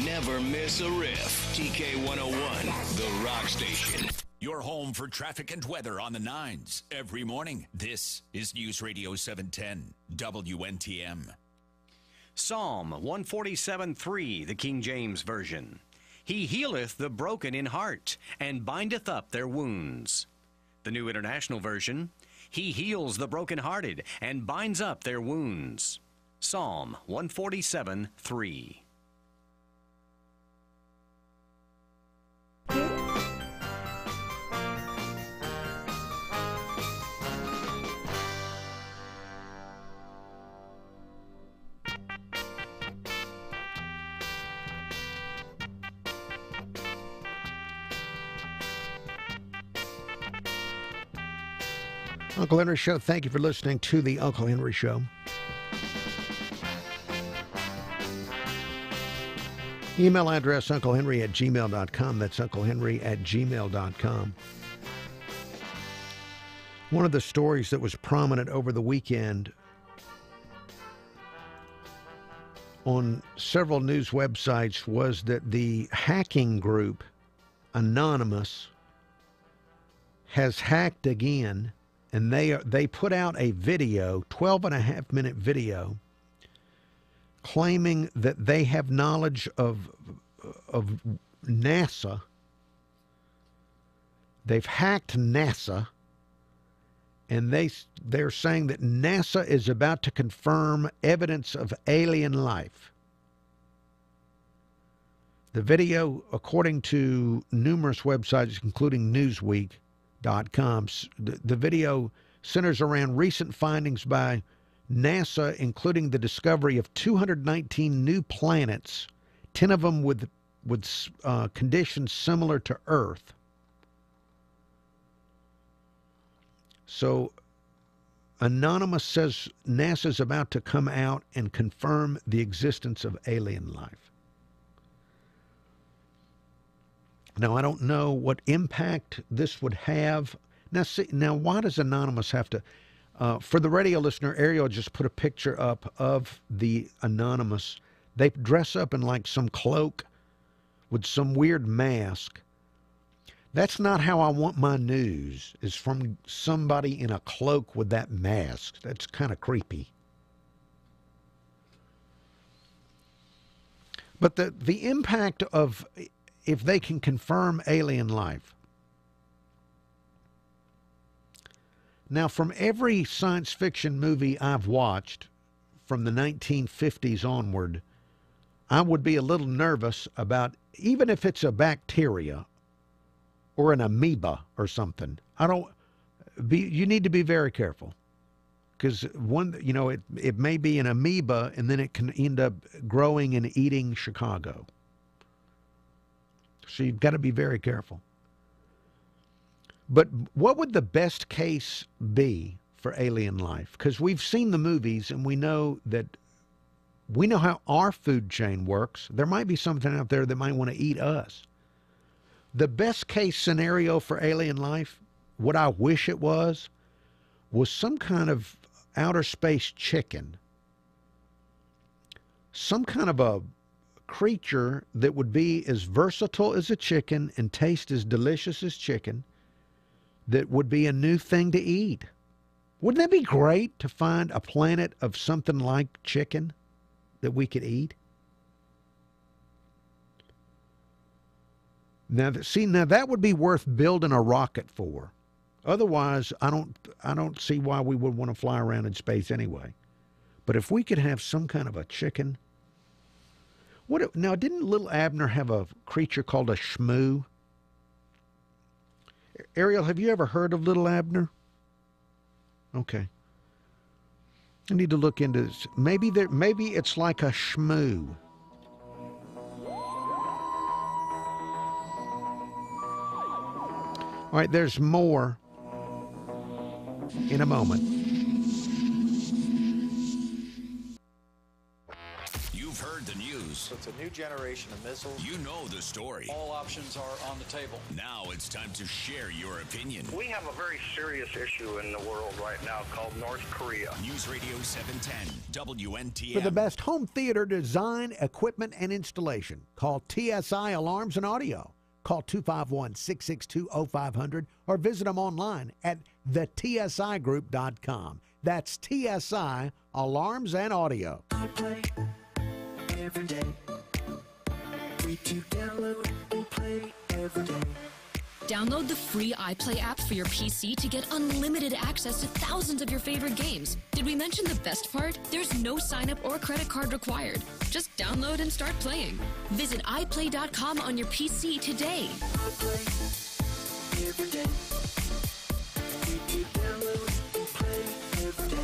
Never miss a riff. TK 101, the rock station. Your home for traffic and weather on the 9s every morning. This is News Radio 710 WNTM. Psalm 147:3, the King James Version. He healeth the broken in heart, and bindeth up their wounds. The New International Version. He heals the brokenhearted, and binds up their wounds. Psalm 147:3. Uncle Henry Show, thank you for listening to the Uncle Henry Show. Email address unclehenry@gmail.com. That's unclehenry@gmail.com. One of the stories that was prominent over the weekend on several news websites was that the hacking group Anonymous has hacked again, and they put out a video, 12.5-minute video, claiming that they have knowledge of NASA. They've hacked NASA, and they're saying that NASA is about to confirm evidence of alien life. The video, according to numerous websites, including Newsweek.com, the video centers around recent findings by NASA, including the discovery of 219 new planets, 10 of them with conditions similar to Earth. So Anonymous says NASA's about to come out and confirm the existence of alien life. Now, I don't know what impact this would have. Now, why does Anonymous have to... for the radio listener, Ariel just put a picture up of the Anonymous. They dress up in like some cloak with some weird mask. That's not how I want my news, is from somebody in a cloak with that mask. That's kind of creepy. But the impact of, if they can confirm alien life. Now, from every science fiction movie I've watched from the 1950s onward, I would be a little nervous about, even if it's a bacteria or an amoeba or something. You need to be very careful, because it may be an amoeba and then it can end up growing and eating Chicago. So you've got to be very careful. But what would the best case be for alien life? Because we've seen the movies and we know how our food chain works. There might be something out there that might want to eat us. The best case scenario for alien life, what I wish it was some kind of outer space chicken. Some kind of a creature that would be as versatile as a chicken and taste as delicious as chicken, that would be a new thing to eat. Wouldn't that be great to find a planet of something like chicken that we could eat? Now that would be worth building a rocket for. Otherwise, I don't see why we would want to fly around in space anyway. But if we could have some kind of a chicken. Now, didn't Little Abner have a creature called a shmoo? Ariel, have you ever heard of Little Abner? Okay. I need to look into this. Maybe it's like a shmoo. All right, there's more in a moment. You've heard the news. It's a new generation of missiles. You know the story. All options are on the table. Now it's time to share your opinion. We have a very serious issue in the world right now called North Korea. News Radio 710, WNTM. For the best home theater design, equipment, and installation, call TSI Alarms and Audio. Call 251-662-0500 or visit them online at thetsigroup.com. That's TSI Alarms and Audio. I play every day. Free to download and play every day. Download the free iPlay app for your PC to get unlimited access to thousands of your favorite games. Did we mention the best part? There's no sign-up or credit card required. Just download and start playing. Visit iPlay.com on your PC today. iPlay every day. Free to download and play every day.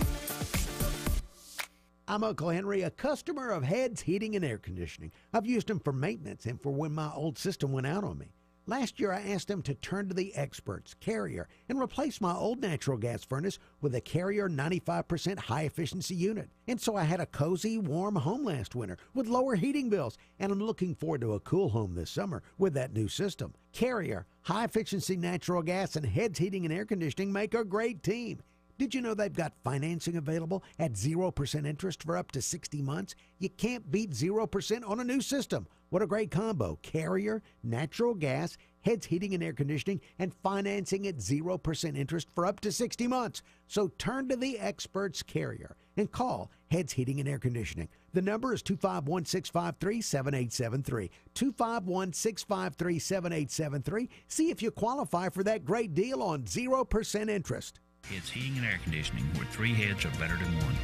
I'm Uncle Henry, a customer of Heads Heating and Air Conditioning. I've used them for maintenance and for when my old system went out on me. Last year, I asked them to turn to the experts, Carrier, and replace my old natural gas furnace with a Carrier 95% high-efficiency unit. And so I had a cozy, warm home last winter with lower heating bills. And I'm looking forward to a cool home this summer with that new system. Carrier, high-efficiency natural gas, and Heads Heating and Air Conditioning make a great team. Did you know they've got financing available at 0% interest for up to 60 months? You can't beat 0% on a new system. What a great combo. Carrier, natural gas, Heads Heating and Air Conditioning, and financing at 0% interest for up to 60 months. So turn to the experts, Carrier, and call Heads Heating and Air Conditioning. The number is 251-653-7873. 251-653-7873. See if you qualify for that great deal on 0% interest. It's Heating and Air Conditioning, where three heads are better than one.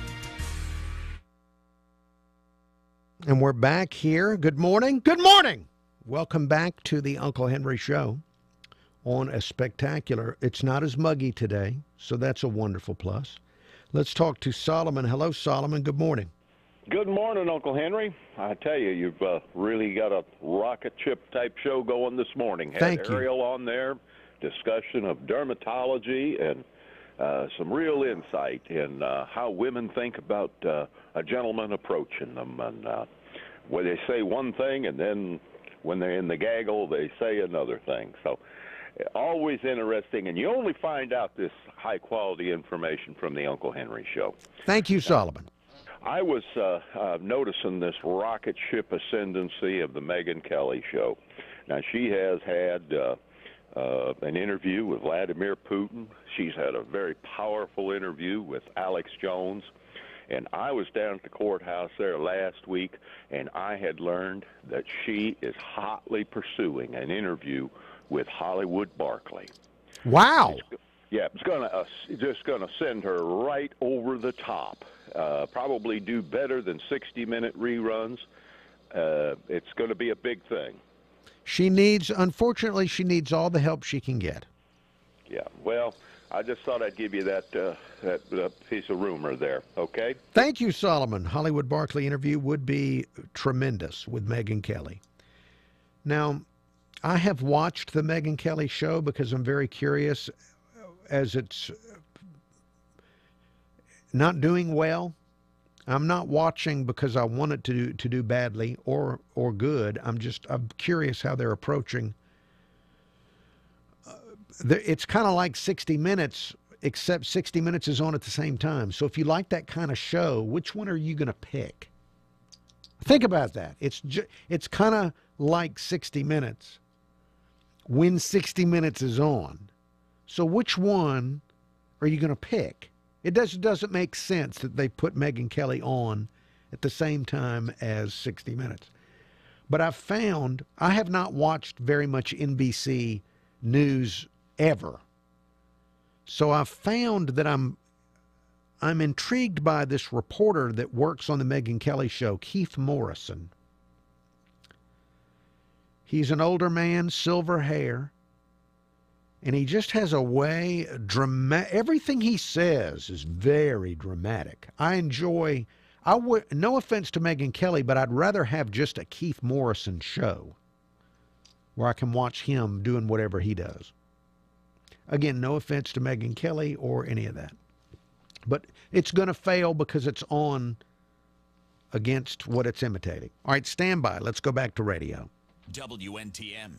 And we're back here. Good morning. Good morning. Welcome back to the Uncle Henry Show on a spectacular. It's not as muggy today, so that's a wonderful plus. Let's talk to Solomon. Hello, Solomon. Good morning. Good morning, Uncle Henry. I tell you, you've really got a rocket ship type show going this morning. Thank you. Ariel on there, discussion of dermatology and some real insight in how women think about a gentleman approaching them, and where they say one thing and then when they're in the gaggle they say another thing. So always interesting, and you only find out this high quality information from the Uncle Henry Show. Thank you, Solomon. I was noticing this rocket ship ascendancy of the Megyn Kelly Show. Now, she has had an interview with Vladimir Putin. She's had a very powerful interview with Alex Jones. And I was down at the courthouse there last week, and I had learned that she is hotly pursuing an interview with Hollywood Barkley. Wow. It's just going to send her right over the top. Probably do better than 60-minute reruns. It's going to be a big thing. Unfortunately, she needs all the help she can get. Yeah, well, I just thought I'd give you that piece of rumor there, okay? Thank you, Solomon. Hollywood Barkley interview would be tremendous with Megyn Kelly. Now, I have watched the Megyn Kelly show because I'm very curious, as it's not doing well. I'm not watching because I want it to do badly or good. I'm curious how they're approaching. It's kind of like 60 Minutes, except 60 Minutes is on at the same time. So if you like that kind of show, which one are you going to pick? Think about that. It's kind of like 60 Minutes when 60 Minutes is on. So which one are you going to pick? It doesn't make sense that they put Megyn Kelly on at the same time as 60 Minutes. But I have not watched very much NBC News ever. So I found that I'm intrigued by this reporter that works on the Megyn Kelly show, Keith Morrison. He's an older man, silver hair, and he just has a way, everything he says is very dramatic. No offense to Megyn Kelly, but I'd rather have just a Keith Morrison show where I can watch him doing whatever he does. Again, no offense to Megyn Kelly or any of that. But it's going to fail because it's on against what it's imitating. All right, stand by. Let's go back to radio. WNTM.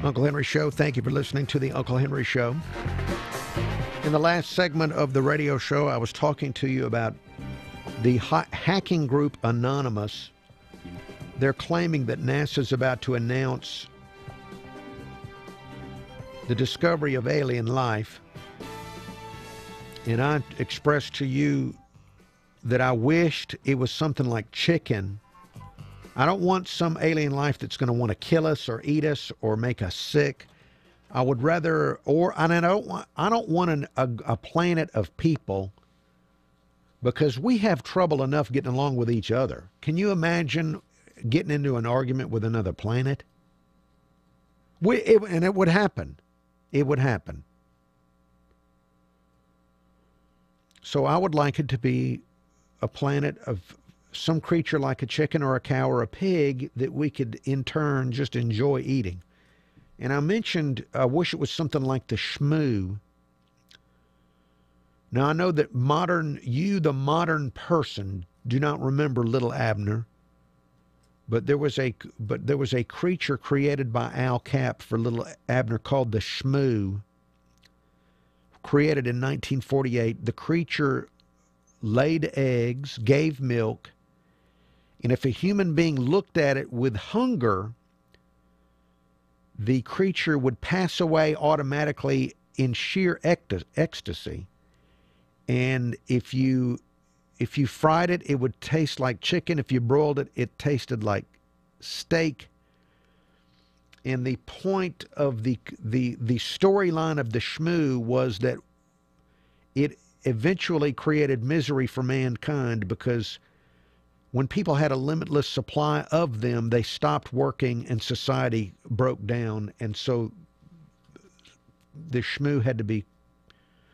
Uncle Henry Show. Thank you for listening to the Uncle Henry Show. In the last segment of the radio show, I was talking to you about the hacking group Anonymous. They're claiming that NASA's about to announce the discovery of alien life. And I expressed to you that I wished it was something like chicken. I don't want some alien life that's going to want to kill us or eat us or make us sick. I would rather, I don't want a planet of people, because we have trouble enough getting along with each other. Can you imagine getting into an argument with another planet? And it would happen. It would happen. So I would like it to be a planet of some creature like a chicken or a cow or a pig that we could in turn just enjoy eating. And I mentioned, I wish it was something like the shmoo. Now I know that the modern person, do not remember Little Abner, but there was a creature created by Al Capp for Little Abner called the shmoo, created in 1948. The creature laid eggs, gave milk, and if a human being looked at it with hunger, the creature would pass away automatically in sheer ecstasy. And if you fried it, it would taste like chicken. If you broiled it, it tasted like steak. And the point of the storyline of the shmoo was that it eventually created misery for mankind, because when people had a limitless supply of them, they stopped working and society broke down. And so the shmoo had to be.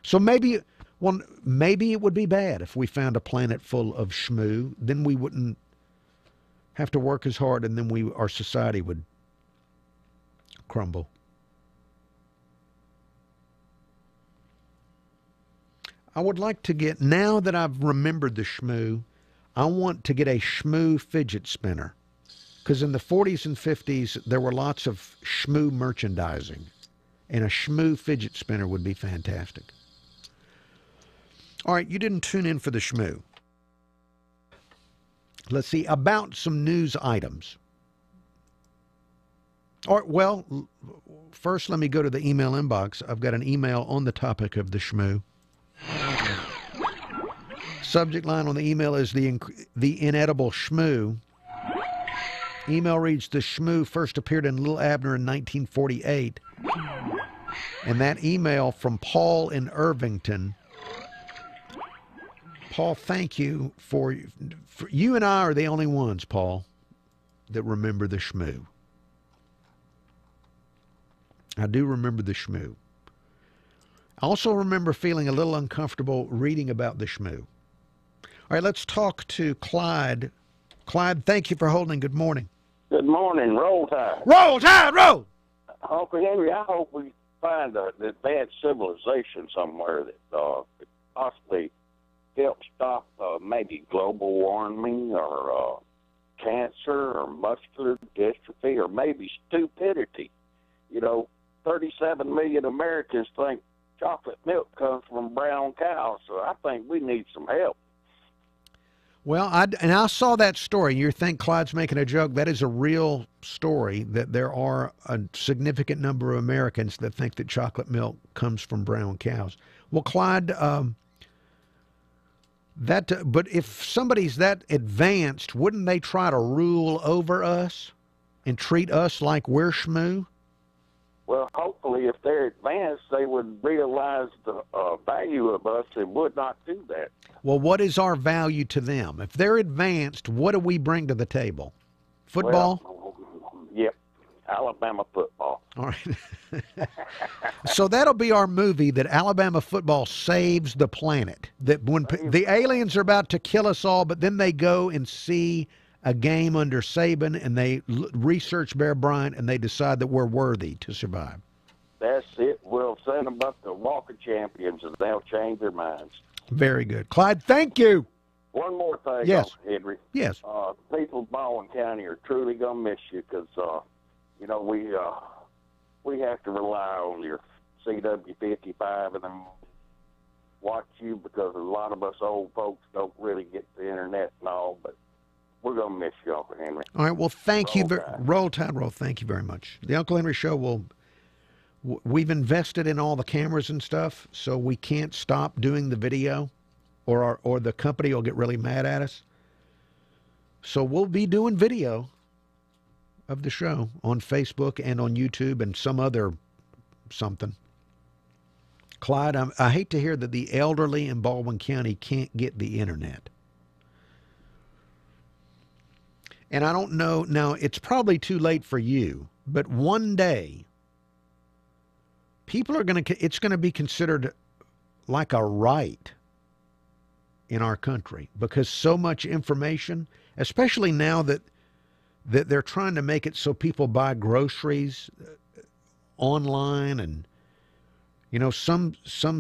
So maybe it would be bad if we found a planet full of shmoo. Then we wouldn't have to work as hard, and then our society would crumble. I would like to get, now that I've remembered the shmoo, I want to get a shmoo fidget spinner, because in the 40s and 50s, there were lots of shmoo merchandising, and a shmoo fidget spinner would be fantastic. All right, you didn't tune in for the shmoo. Let's see, about some news items. All right, well, first let me go to the email inbox. I've got an email on the topic of the shmoo. Subject line on the email is the inedible shmoo. Email reads, the shmoo first appeared in Little Abner in 1948. And that email from Paul in Irvington. Paul, thank you for you and I are the only ones, Paul, that remember the shmoo. I do remember the shmoo. I also remember feeling a little uncomfortable reading about the shmoo. All right, let's talk to Clyde. Clyde, thank you for holding. Good morning. Good morning. Roll Tide. Roll Tide, roll! Uncle Henry, I hope we find an advanced civilization somewhere that could possibly help stop maybe global warming or cancer or muscular dystrophy or maybe stupidity. 37 million Americans think chocolate milk comes from brown cows, so I think we need some help. Well, I saw that story. You think Clyde's making a joke. That is a real story, that there are a significant number of Americans that think that chocolate milk comes from brown cows. Well, Clyde, but if somebody's that advanced, wouldn't they try to rule over us and treat us like we're shmoo? Well, hopefully, if they're advanced, they would realize the value of us and would not do that. Well, what is our value to them? If they're advanced, what do we bring to the table? Football? Well, yep. Alabama football. All right. So that'll be our movie, that Alabama football saves the planet. That when the aliens are about to kill us all, but then they go and see a game under Saban and they research Bear Bryant and they decide that we're worthy to survive. That's it. We'll send them up to Walk of Champions and they'll change their minds. Very good. Clyde, thank you. One more thing, Yes. Henry. Yes. People of Baldwin County are truly going to miss you because, we have to rely on your CW55 and then watch you because a lot of us old folks don't really get the internet and all, but we're going to miss you, Uncle Henry. All right. Well, thank you. Roll Tide. Roll Tide, roll. Thank you very much. The Uncle Henry Show we've invested in all the cameras and stuff, so we can't stop doing the video or the company will get really mad at us. So we'll be doing video of the show on Facebook and on YouTube and some other something. Clyde, I hate to hear that the elderly in Baldwin County can't get the internet. And I don't know, now it's probably too late for you, but one day people are it's going to be considered like a right in our country because so much information, especially now that they're trying to make it so people buy groceries online and, some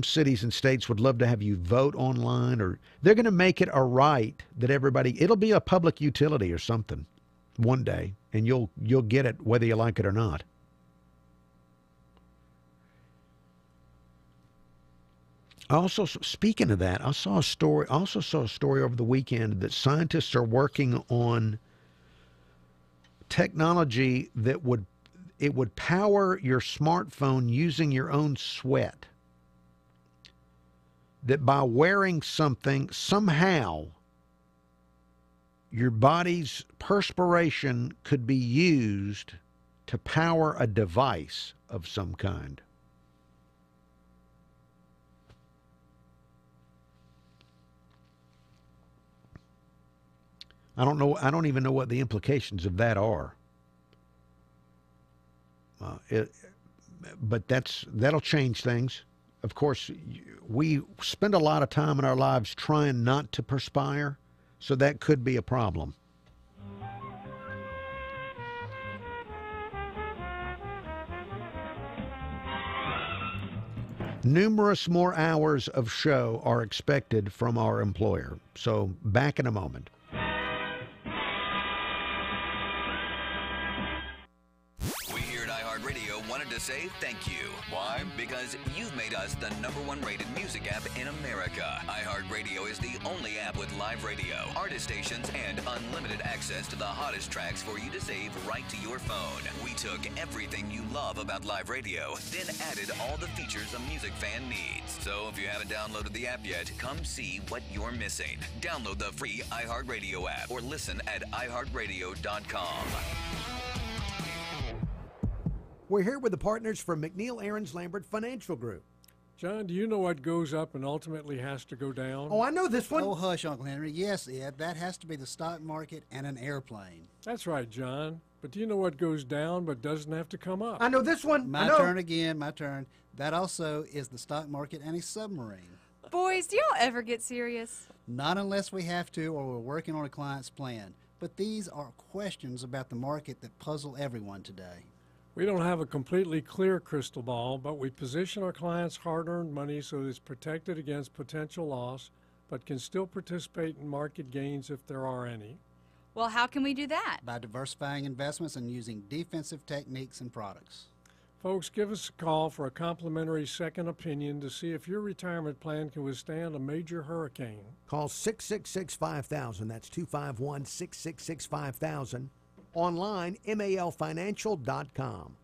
cities and states would love to have you vote online, or they're going to make it a right that it'll be a public utility or something one day, and you'll get it whether you like it or not. Also, speaking of that, I saw a story over the weekend that scientists are working on technology that would power your smartphone using your own sweat. That by wearing something, somehow your body's perspiration could be used to power a device of some kind. I don't even know what the implications of that are. But that'll change things. Of course, we spend a lot of time in our lives trying not to perspire, so that could be a problem. Numerous more hours of show are expected from our employer. So back in a moment. Say thank you. Why? Because you've made us the #1 rated music app in America. iHeartRadio is the only app with live radio, artist stations, and unlimited access to the hottest tracks for you to save right to your phone. We took everything you love about live radio, then added all the features a music fan needs. So if you haven't downloaded the app yet, come see what you're missing. Download the free iHeartRadio app or listen at iHeartRadio.com. We're here with the partners from McNeil Aarons Lambert Financial Group. John, do you know what goes up and ultimately has to go down? Oh, I know this one. Oh, hush, Uncle Henry. Yes, Ed, that has to be the stock market and an airplane. That's right, John. But do you know what goes down but doesn't have to come up? I know this one. My turn again, my turn. That also is the stock market and a submarine. Boys, do y'all ever get serious? Not unless we have to or we're working on a client's plan. But these are questions about the market that puzzle everyone today. We don't have a completely clear crystal ball, but we position our clients' hard-earned money so it's protected against potential loss, but can still participate in market gains if there are any. Well, how can we do that? By diversifying investments and using defensive techniques and products. Folks, give us a call for a complimentary second opinion to see if your retirement plan can withstand a major hurricane. Call 666-5000. That's 251-666-5000. Online, malfinancial.com.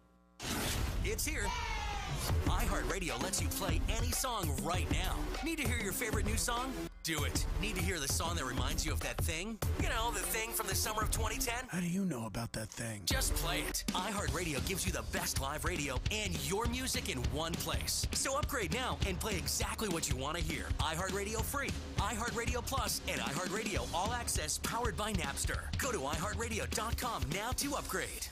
It's here. iHeartRadio lets you play any song right now. Need to hear your favorite new song? Do it. Need to hear the song that reminds you of that thing? You know, the thing from the summer of 2010? How do you know about that thing? Just play it. iHeartRadio gives you the best live radio and your music in one place. So upgrade now and play exactly what you want to hear. iHeartRadio Free, iHeartRadio Plus, and iHeartRadio All Access powered by Napster. Go to iHeartRadio.com now to upgrade.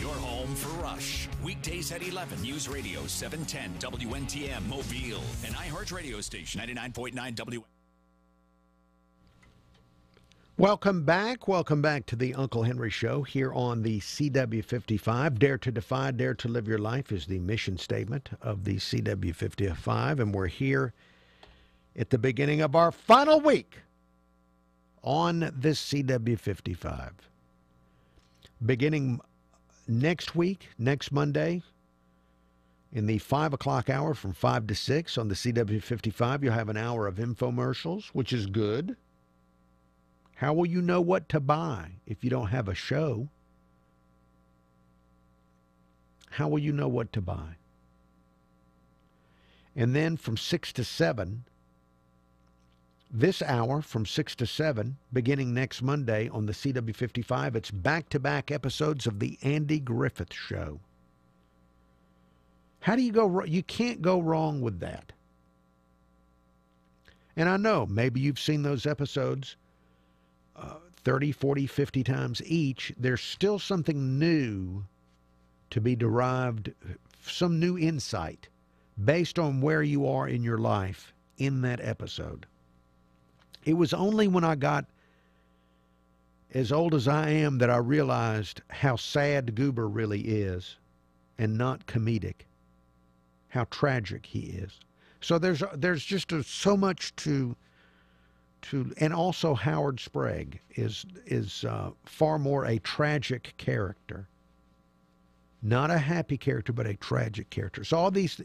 Your home for Rush. Weekdays at 11. News Radio 710 WNTM Mobile. An iHeart radio station 99.9 W. Welcome back. Welcome back to the Uncle Henry Show here on the CW55. Dare to defy, dare to live your life is the mission statement of the CW55. And we're here at the beginning of our final week on this CW55. Beginning next week, next Monday, in the 5 o'clock hour from 5 to 6 on the CW55, you'll have an hour of infomercials, which is good. How will you know what to buy if you don't have a show? How will you know what to buy? And then from 6 to 7, this hour from 6 to 7, beginning next Monday on the CW55, it's back-to-back episodes of The Andy Griffith Show. How do you go wrong? You can't go wrong with that. And I know maybe you've seen those episodes 30, 40, 50 times each. There's still something new to be derived, some new insight based on where you are in your life in that episode. It was only when I got as old as I am that I realized how sad Goober really is and not comedic, how tragic he is. So there's just so much to and also Howard Sprague is far more a tragic character, not a happy character, but a tragic character. So all these,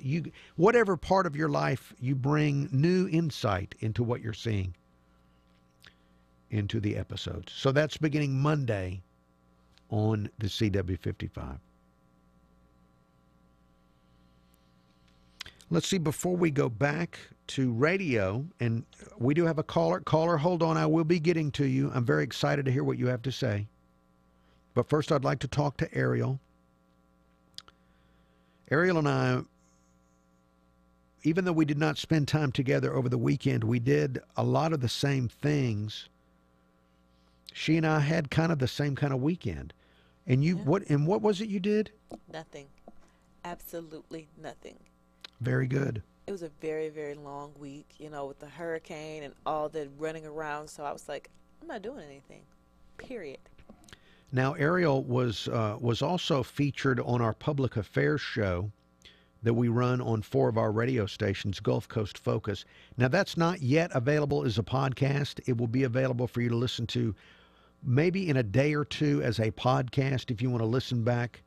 whatever part of your life, you bring new insight into what you're seeing into the episodes. So that's beginning Monday on the CW55. Let's see, before we go back to radio, and we do have a caller. Caller, hold on. I will be getting to you. I'm very excited to hear what you have to say. But first, I'd like to talk to Ariel. Ariel and I, even though we did not spend time together over the weekend, we did a lot of the same things. She and I had kind of the same kind of weekend. And you, what was it you did? Nothing. Absolutely nothing. Very good. It was a very, very long week, with the hurricane and all the running around. So I was like, I'm not doing anything, period. Now, Ariel was also featured on our public affairs show that we run on 4 of our radio stations, Gulf Coast Focus. Now, that's not yet available as a podcast. It will be available for you to listen to maybe in a day or two as a podcast if you want to listen back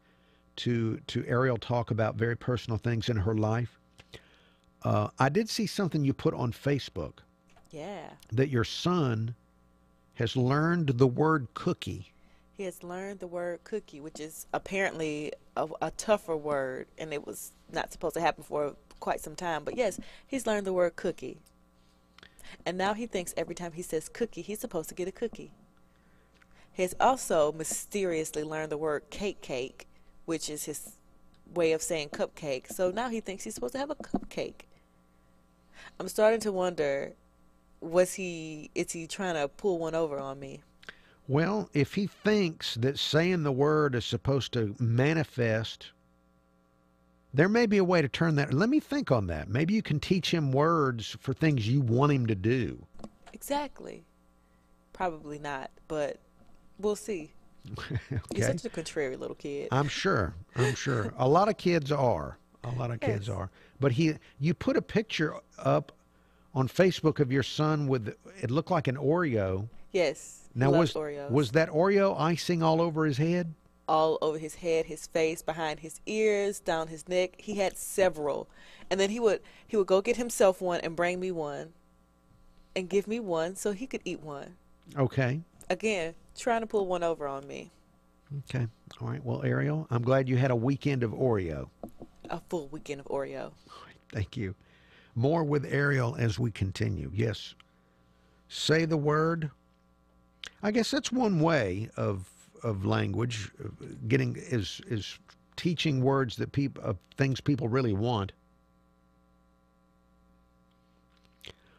to Ariel talk about very personal things in her life. I did see something you put on Facebook. Yeah. That your son has learned the word cookie. He has learned the word cookie, which is apparently a tougher word, and it was not supposed to happen for quite some time. But yes, he's learned the word cookie. And now he thinks every time he says cookie, he's supposed to get a cookie. He has also mysteriously learned the word cake, which is his way of saying cupcake. So now he thinks he's supposed to have a cupcake. I'm starting to wonder, is he trying to pull one over on me? Well, if he thinks that saying the word is supposed to manifest, there may be a way to turn that. Let me think on that. Maybe you can teach him words for things you want him to do. Exactly. Probably not, but we'll see. Okay. He's such a contrary little kid. I'm sure. A lot of kids are. Kids are. But you put a picture up on Facebook of your son with, it looked like an Oreo. Yes. Now, Oreos. Was that Oreo icing all over his head? All over his head, his face, behind his ears, down his neck. He had several. And then he would go get himself one and bring me one and give me one so he could eat one. Okay. Again, trying to pull one over on me. Okay. All right. Well, Ariel, I'm glad you had a weekend of Oreo. A full weekend of Oreo. Thank you. More with Ariel as we continue. Yes. Say the word. I guess that's one way of language, getting is teaching words that things people really want.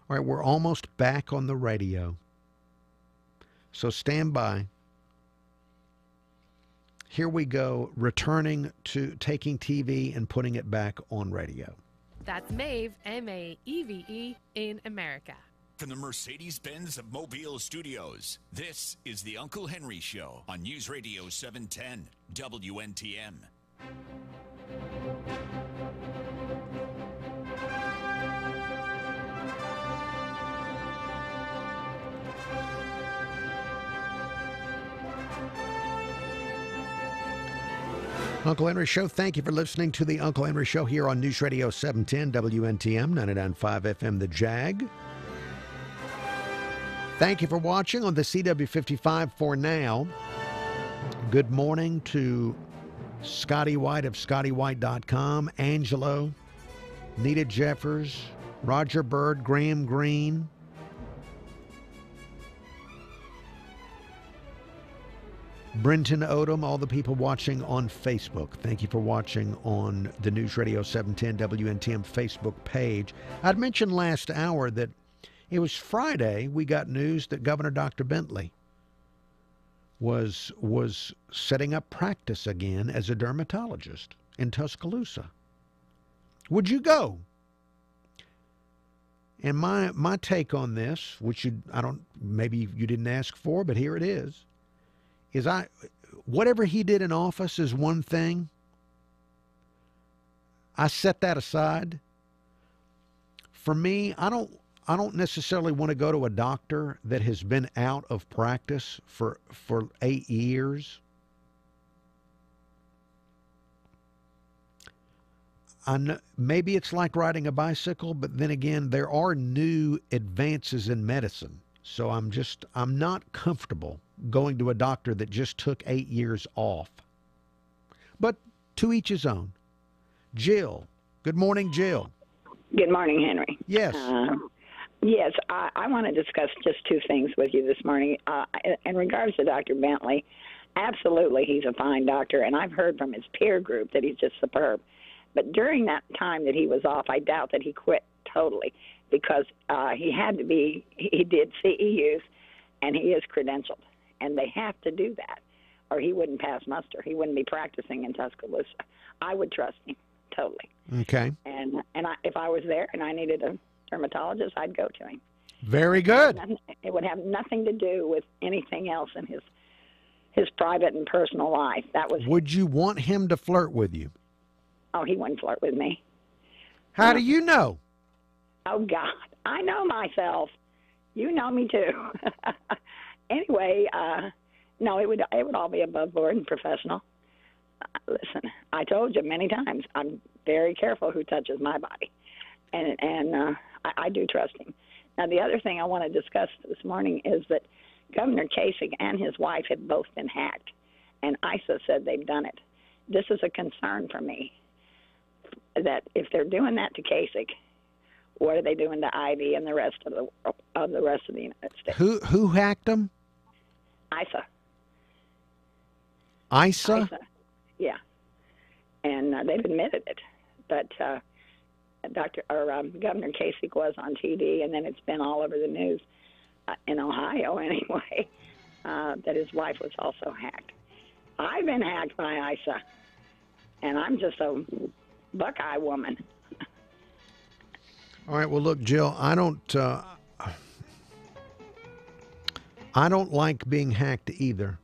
All right, we're almost back on the radio. So stand by. here we go, returning to taking TV and putting it back on radio. That's Maeve, M-A-E-V-E, in America. From the Mercedes-Benz of Mobile Studios, this is the Uncle Henry Show on News Radio 710 WNTM. Uncle Henry Show, thank you for listening to the Uncle Henry Show here on News Radio 710 WNTM, 99.5 FM, The Jag. Thank you for watching on the CW55 for now. Good morning to Scotty White of ScottyWhite.com, Angelo, Nita Jeffers, Roger Bird, Graham Green, Brenton Odom, all the people watching on Facebook. Thank you for watching on the News Radio 710 WNTM Facebook page. I'd mentioned last hour that it was Friday we got news that Governor Dr. Bentley was setting up practice again as a dermatologist in Tuscaloosa. Would you go? And my take on this, which maybe you didn't ask for, but here it is whatever he did in office is one thing. I set that aside. For me, I don't necessarily want to go to a doctor that has been out of practice for 8 years. Maybe it's like riding a bicycle, but then again, there are new advances in medicine. So I'm not comfortable going to a doctor that just took 8 years off. But to each his own. Jill. Good morning, Jill. Good morning, Henry. Yes. Yes, I want to discuss just two things with you this morning. In regards to Dr. Bentley, absolutely he's a fine doctor, and I've heard from his peer group that he's just superb. But during that time that he was off, I doubt that he quit totally, because he did CEUs, and he is credentialed. And they have to do that, or he wouldn't pass muster. He wouldn't be practicing in Tuscaloosa. I would trust him totally. Okay. And if I was there and I needed a dermatologist, I'd go to him. Very good. It would have nothing to do with anything else in his private and personal life. Would you want him to flirt with you? Oh, he wouldn't flirt with me. How do you know? Oh, God. I know myself. You know me, too. Anyway, no, it would all be above board and professional. Listen, I told you many times, I'm very careful who touches my body, and I do trust him. Now, the other thing I want to discuss this morning is that Governor Kasich and his wife have both been hacked, and ISA said they've done it. This is a concern for me, that if they're doing that to Kasich, what are they doing to Ivy and the rest of the United States? Who hacked them? ISA. ISA? Yeah, and they've admitted it. But Governor Kasich was on TV, and then it's been all over the news in Ohio anyway, that his wife was also hacked. I've been hacked by ISA, and I'm just a Buckeye woman. All right. Well, look, Jill, I don't like being hacked either.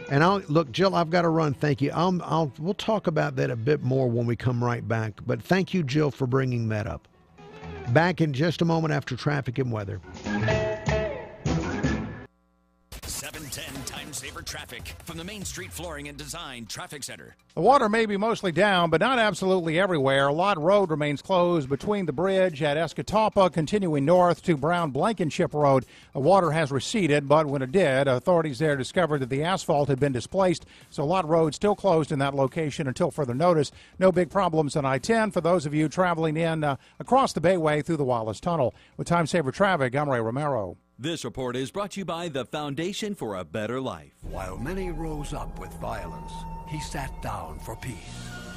And look, Jill, I've got to run. Thank you. We'll talk about that a bit more when we come right back. But thank you, Jill, for bringing that up. Back in just a moment after traffic and weather. 710 Time Saver Traffic from the Main Street Flooring and Design Traffic Center. The water may be mostly down, but not absolutely everywhere. Lott Road remains closed between the bridge at Escatawpa, continuing north to Brown Blankenship Road. The water has receded, but when it did, authorities there discovered that the asphalt had been displaced, so Lott Road still closed in that location until further notice. No big problems on I-10 for those of you traveling in across the Bayway through the Wallace Tunnel. With Time Saver Traffic, I'm Ray Romero. This report is brought to you by the Foundation for a Better Life. While many rose up with violence, he sat down for peace.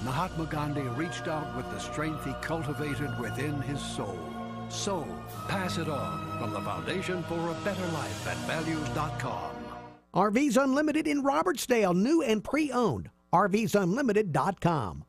Mahatma Gandhi reached out with the strength he cultivated within his soul. So, pass it on from the Foundation for a Better Life at values.com. RVs Unlimited in Robertsdale, new and pre-owned. RVsunlimited.com.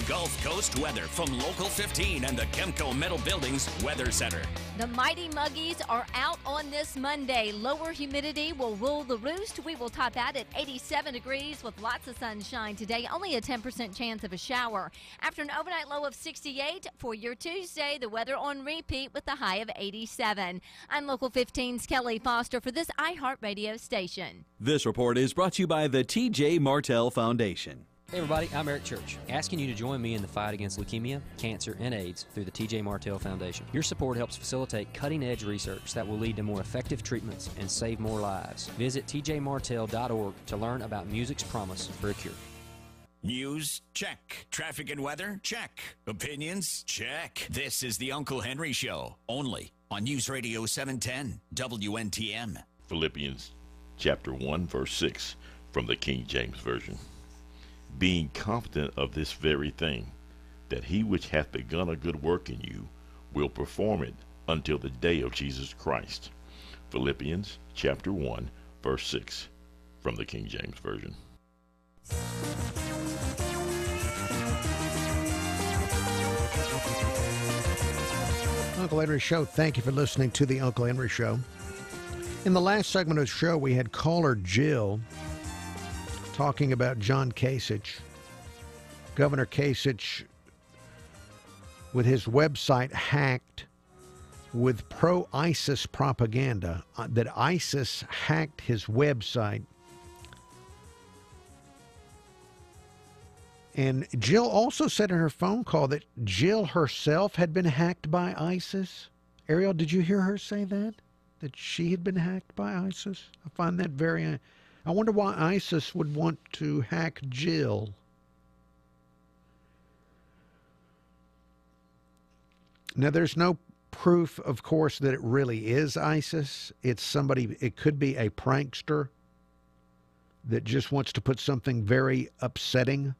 Gulf Coast weather from Local 15 and the Kemco Metal Buildings Weather Center. The Mighty Muggies are out on this Monday. Lower humidity will rule the roost. We will top out at 87 degrees with lots of sunshine today. Only a 10% chance of a shower. After an overnight low of 68 for your Tuesday, the weather on repeat with the high of 87. I'm Local 15's Kelly Foster for this iHeartRadio station. This report is brought to you by the T.J. Martell Foundation. Hey everybody, I'm Eric Church, asking you to join me in the fight against leukemia, cancer, and AIDS through the T.J. Martell Foundation. Your support helps facilitate cutting-edge research that will lead to more effective treatments and save more lives. Visit tjmartell.org to learn about music's promise for a cure. News? Check. Traffic and weather? Check. Opinions? Check. This is the Uncle Henry Show, only on News Radio 710 WNTM. Philippians chapter 1, verse 6 from the King James Version. Being confident of this very thing, that he which hath begun a good work in you will perform it until the day of Jesus Christ. Philippians chapter 1, verse 6 from the King James Version. Uncle Henry Show, thank you for listening to the Uncle Henry Show. In the last segment of the show, we had caller Jill talking about John Kasich. Governor Kasich, with his website hacked with pro-ISIS propaganda, that ISIS hacked his website. And Jill also said in her phone call that Jill herself had been hacked by ISIS. Ariel, did you hear her say that? That she had been hacked by ISIS? I find that very... I wonder why ISIS would want to hack Jill. Now, there's no proof, of course, that it really is ISIS. It's somebody, it could be a prankster that just wants to put something very upsetting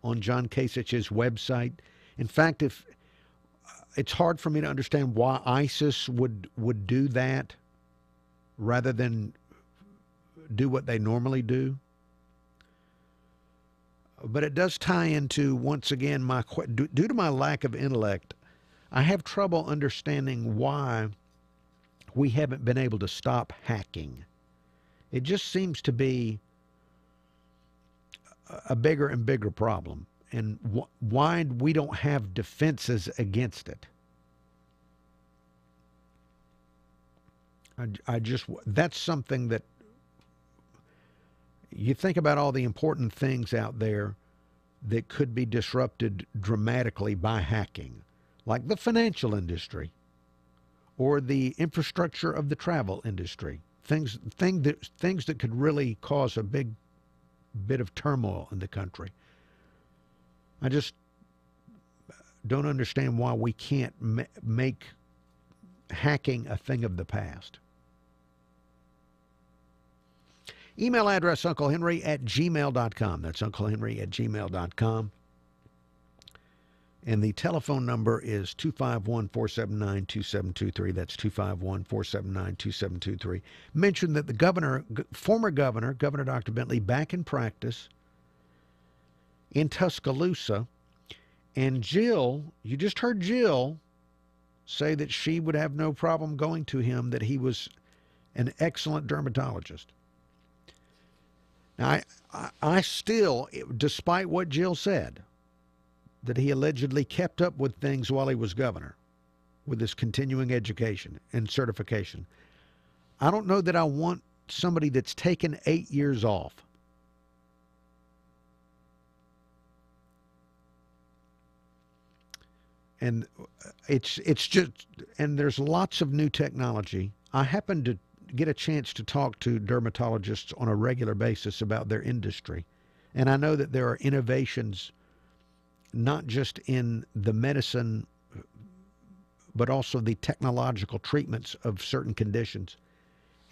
on John Kasich's website. In fact, if it's hard for me to understand why ISIS would do that rather than do what they normally do. But it does tie into, once again, due to my lack of intellect, I have trouble understanding why we haven't been able to stop hacking. It just seems to be a bigger and bigger problem, and why we don't have defenses against it. That's something that you think about, all the important things out there that could be disrupted dramatically by hacking, like the financial industry or the infrastructure of the travel industry, things that could really cause a big bit of turmoil in the country. I just don't understand why we can't make hacking a thing of the past. Email address, unclehenry@gmail.com. That's unclehenry@gmail.com. And the telephone number is 251-479-2723. That's 251-479-2723. Mention that the former governor, Governor Dr. Bentley, back in practice in Tuscaloosa. And Jill, you just heard Jill say that she would have no problem going to him, that he was an excellent dermatologist. Now, I still, despite what Jill said, that he allegedly kept up with things while he was governor, with his continuing education and certification, I don't know that I want somebody that's taken 8 years off. And it's just, and there's lots of new technology. I happen to get a chance to talk to dermatologists on a regular basis about their industry. And I know that there are innovations not just in the medicine, but also the technological treatments of certain conditions.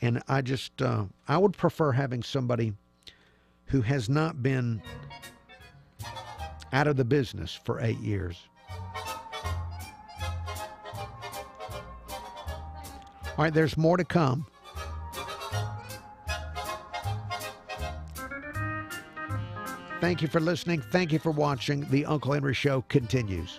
And I just, I would prefer having somebody who has not been out of the business for 8 years. All right, there's more to come. Thank you for listening. Thank you for watching. The Uncle Henry Show continues.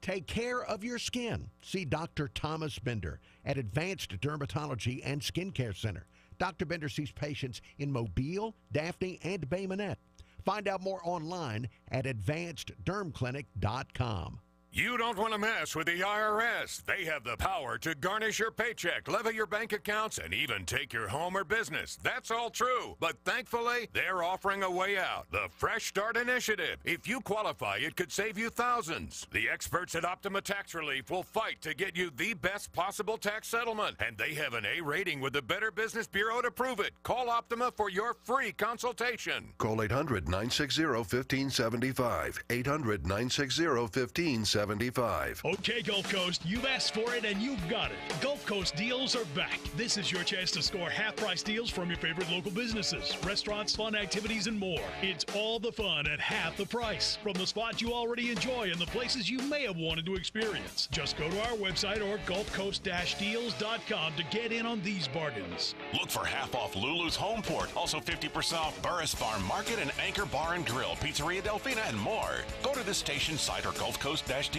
Take care of your skin. See Dr. Thomas Bender at Advanced Dermatology and Skincare Center. Dr. Bender sees patients in Mobile, Daphne, and Bay Minette. Find out more online at advanceddermclinic.com. You don't want to mess with the IRS. They have the power to garnish your paycheck, levy your bank accounts, and even take your home or business. That's all true. But thankfully, they're offering a way out. The Fresh Start Initiative. If you qualify, it could save you thousands. The experts at Optima Tax Relief will fight to get you the best possible tax settlement. And they have an A rating with the Better Business Bureau to prove it. Call Optima for your free consultation. Call 800-960-1575. 800-960-1575. Okay, Gulf Coast, you've asked for it and you've got it. Gulf Coast deals are back. This is your chance to score half-price deals from your favorite local businesses, restaurants, fun activities, and more. It's all the fun at half the price from the spots you already enjoy and the places you may have wanted to experience. Just go to our website or gulfcoast-deals.com to get in on these bargains. Look for half off Lulu's Homeport, also 50% off Burris Farm Market and Anchor Bar and Grill, Pizzeria Delfina, and more. Go to the station site or gulfcoast-deals.com.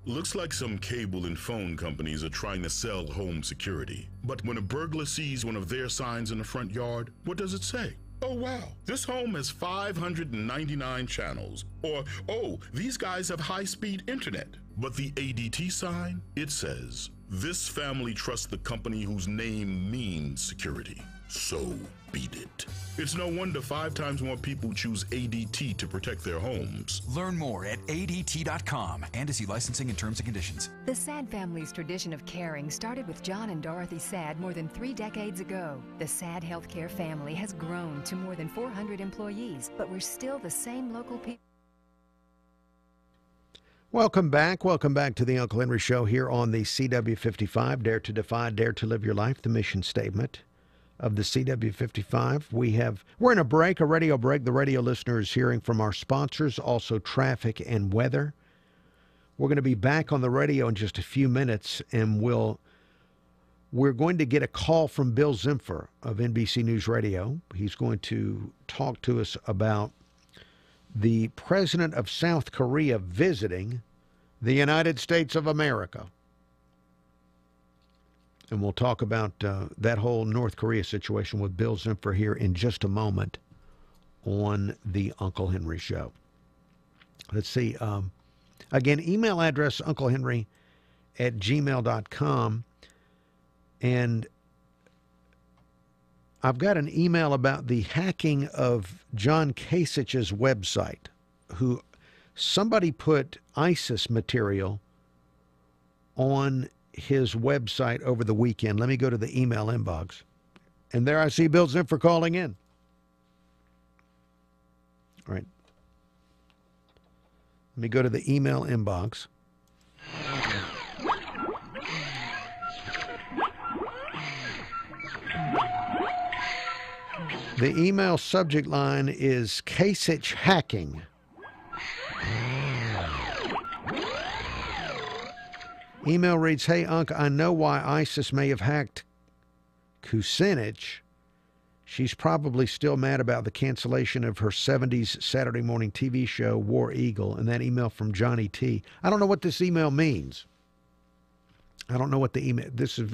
Looks like some cable and phone companies are trying to sell home security. But when a burglar sees one of their signs in the front yard, what does it say? Oh, wow, this home has 599 channels. Or, oh, these guys have high-speed internet. But the ADT sign, it says, this family trusts the company whose name means security. So beat it. It's no wonder 5 times more people choose ADT to protect their homes. Learn more at ADT.com and to see licensing and terms and conditions. The Sad family's tradition of caring started with John and Dorothy Sad more than 3 decades ago. The Sad Healthcare family has grown to more than 400 employees, but we're still the same local people. Welcome back. Welcome back to the Uncle Henry Show here on the CW55. Dare to defy, dare to live your life, the mission statement of the CW55. We're in a radio break. The radio listener is hearing from our sponsors, also traffic and weather. We're going to be back on the radio in just a few minutes, and we're going to get a call from Bill Zimfer of NBC News Radio. He's going to talk to us about the president of South Korea visiting the United States of America. And we'll talk about that whole North Korea situation with Bill Zimfer here in just a moment on the Uncle Henry Show. Let's see. Again, email address unclehenry@gmail.com. And I've got an email about the hacking of John Kasich's website, who somebody put ISIS material on his website over the weekend. Let me go to the email inbox. And there I see Bill Zimfer calling in. All right. Let me go to the email inbox. The email subject line is Kasich hacking. Email reads, "Hey, Unc, I know why ISIS may have hacked Kucinich. She's probably still mad about the cancellation of her 70s Saturday morning TV show, War Eagle." And that email from Johnny T. I don't know what this email means. I don't know what the email... This is...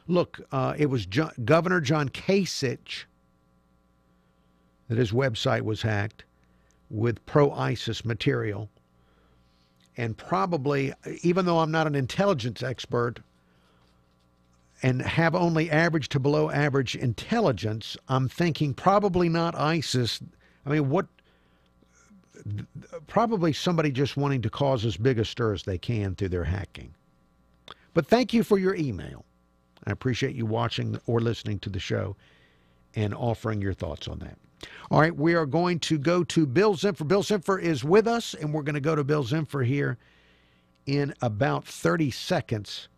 Look, it was Governor John Kasich that his website was hacked with pro-ISIS material. And probably, even though I'm not an intelligence expert and have only average to below average intelligence, I'm thinking probably not ISIS. I mean, probably somebody just wanting to cause as big a stir as they can through their hacking. But thank you for your email. I appreciate you watching or listening to the show and offering your thoughts on that. All right, we are going to go to Bill Zimfer. Bill Zimfer is with us, and we're going to go to Bill Zimfer here in about 30 seconds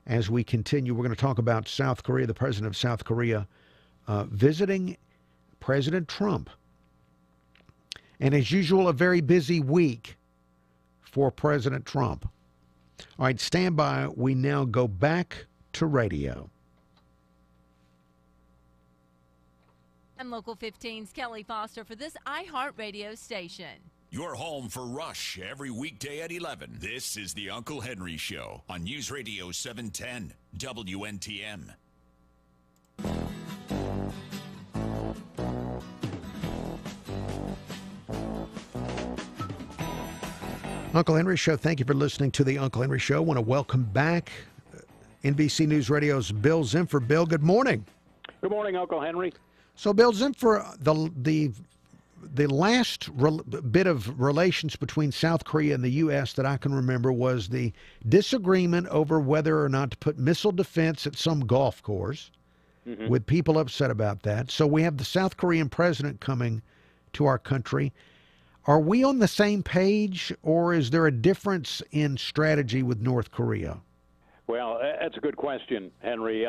as we continue. We're going to talk about South Korea, the president of South Korea visiting President Trump. And as usual, a very busy week for President Trump. All right, stand by. We now go back to radio. I'm Local 15's Kelly Foster for this iHeartRadio station. Your home for Rush every weekday at 11. This is the Uncle Henry Show on News Radio 710 WNTM. Uncle Henry Show, thank you for listening to the Uncle Henry Show. I want to welcome back NBC News Radio's Bill Zimfer. Bill, good morning. Good morning, Uncle Henry. So, Bill Zimfer, the last bit of relations between South Korea and the U.S. that I can remember was the disagreement over whether or not to put missile defense at some golf course, with people upset about that. So we have the South Korean president coming to our country. Are we on the same page, or is there a difference in strategy with North Korea? Well, that's a good question, Henry.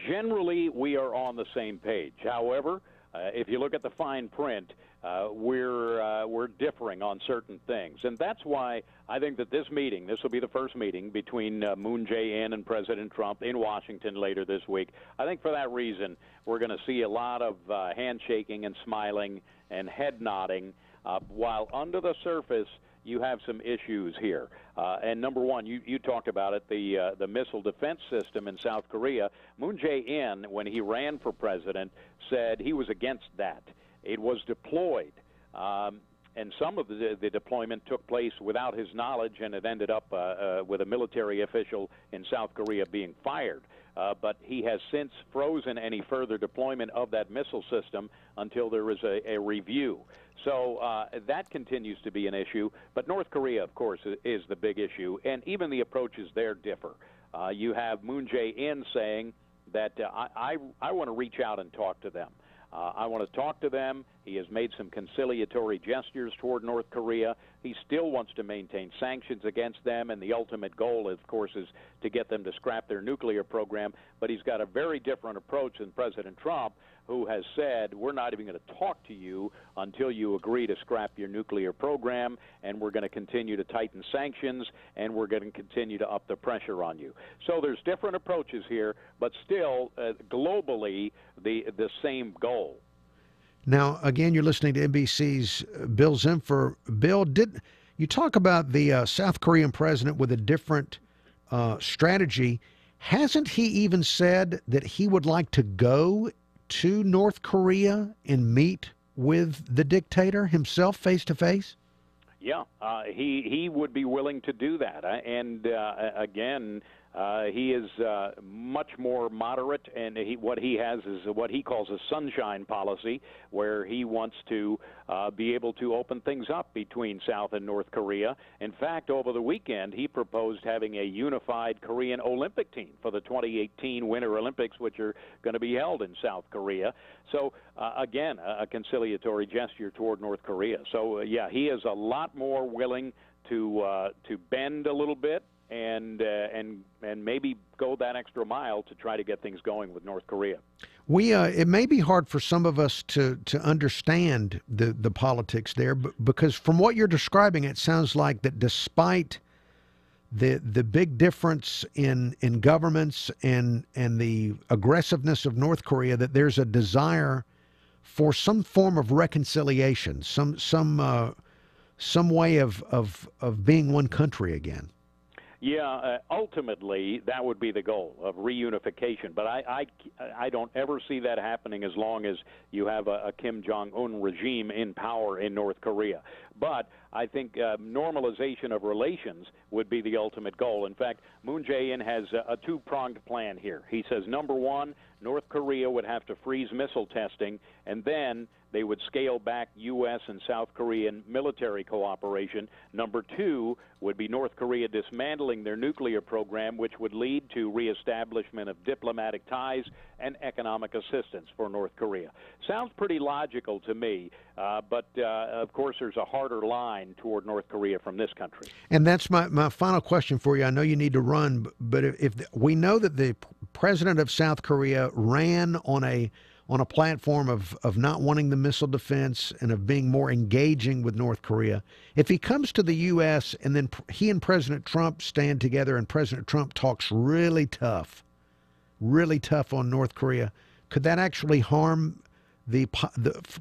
Generally, we are on the same page. However, if you look at the fine print, we're differing on certain things. And that's why I think that this will be the first meeting between Moon Jae-in and President Trump in Washington later this week. I think for that reason, we're going to see a lot of handshaking and smiling and head nodding, while under the surface, you have some issues here. And number one, you talked about it, the missile defense system in South Korea. Moon Jae-in, when he ran for president, said he was against that. It was deployed, and some of the deployment took place without his knowledge, and it ended up with a military official in South Korea being fired. But he has since frozen any further deployment of that missile system until there is a review. So that continues to be an issue. But North Korea, of course, is the big issue, and even the approaches there differ. You have Moon Jae-in saying that I want to reach out and talk to them. I want to talk to them. He has made some conciliatory gestures toward North Korea. He still wants to maintain sanctions against them, and the ultimate goal, of course, is to get them to scrap their nuclear program. But he's got a very different approach than President Trump, who has said, we're not even going to talk to you until you agree to scrap your nuclear program, and we're going to continue to tighten sanctions, and we're going to continue to up the pressure on you. So there's different approaches here, but still, globally, the same goal. Now, again, you're listening to NBC's Bill Zimfer. Bill, you talk about the South Korean president with a different strategy. Hasn't he even said that he would like to go to North Korea and meet with the dictator himself face to face? Yeah, he would be willing to do that. And again, he is much more moderate, and what he has is what he calls a sunshine policy, where he wants to be able to open things up between South and North Korea. In fact, over the weekend, he proposed having a unified Korean Olympic team for the 2018 Winter Olympics, which are going to be held in South Korea. So, again, a conciliatory gesture toward North Korea. So, yeah, he is a lot more willing to bend a little bit and maybe go that extra mile to try to get things going with North Korea. It may be hard for some of us to understand the politics there, because from what you're describing, it sounds like that despite the big difference in governments and the aggressiveness of North Korea, that there's a desire for some form of reconciliation, some way of being one country again. Yeah, ultimately, that would be the goal of reunification. But I don't ever see that happening as long as you have a Kim Jong-un regime in power in North Korea. But I think normalization of relations would be the ultimate goal. In fact, Moon Jae-in has a two-pronged plan here. He says, number one, North Korea would have to freeze missile testing, and then they would scale back U.S. and South Korean military cooperation. Number two would be North Korea dismantling their nuclear program, which would lead to reestablishment of diplomatic ties and economic assistance for North Korea. Sounds pretty logical to me, but of course there's a harder line toward North Korea from this country. And that's my final question for you. I know you need to run, but if we know that the president of South Korea ran on on a platform of not wanting the missile defense and of being more engaging with North Korea. If he comes to the U.S. and then he and President Trump stand together and President Trump talks really tough on North Korea, could that actually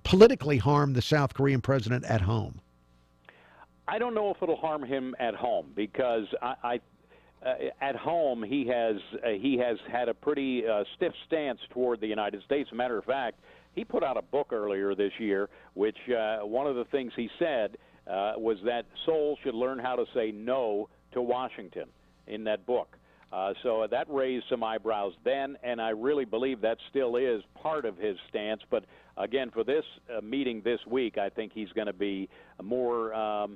politically harm the South Korean president at home? I don't know if it'll harm him at home, because at home he has had a pretty stiff stance toward the United States. As a matter of fact, he put out a book earlier this year, which one of the things he said was that Seoul should learn how to say no to Washington in that book. So that raised some eyebrows then, and I really believe that still is part of his stance. But again, for this meeting this week, I think he's going to be more,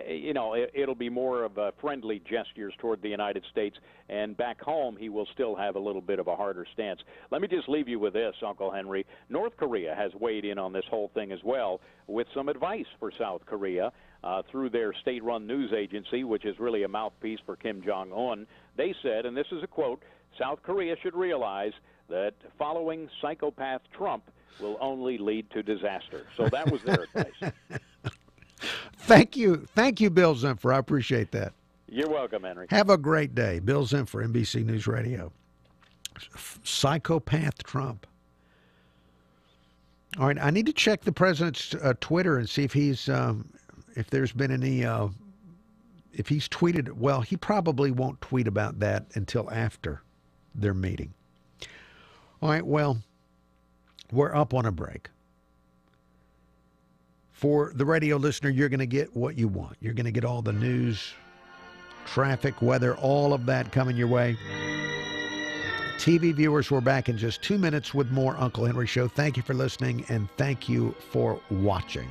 it'll be more of friendly gestures toward the United States. And back home, he will still have a little bit of a harder stance. Let me just leave you with this, Uncle Henry. North Korea has weighed in on this whole thing as well with some advice for South Korea. Through their state-run news agency, which is really a mouthpiece for Kim Jong-un. They said, and this is a quote, South Korea should realize that following psychopath Trump will only lead to disaster. So that was their advice. Thank you, Bill Zimfer. I appreciate that. You're welcome, Henry. Have a great day. Bill Zimfer, NBC News Radio. Psychopath Trump. All right, I need to check the president's Twitter and see if he's... if there's been any, if he's tweeted, well, he probably won't tweet about that until after their meeting. All right, well, we're up on a break. For the radio listener, you're going to get what you want. You're going to get all the news, traffic, weather, all of that coming your way. TV viewers, we're back in just 2 minutes with more Uncle Henry Show. Thank you for listening, and thank you for watching.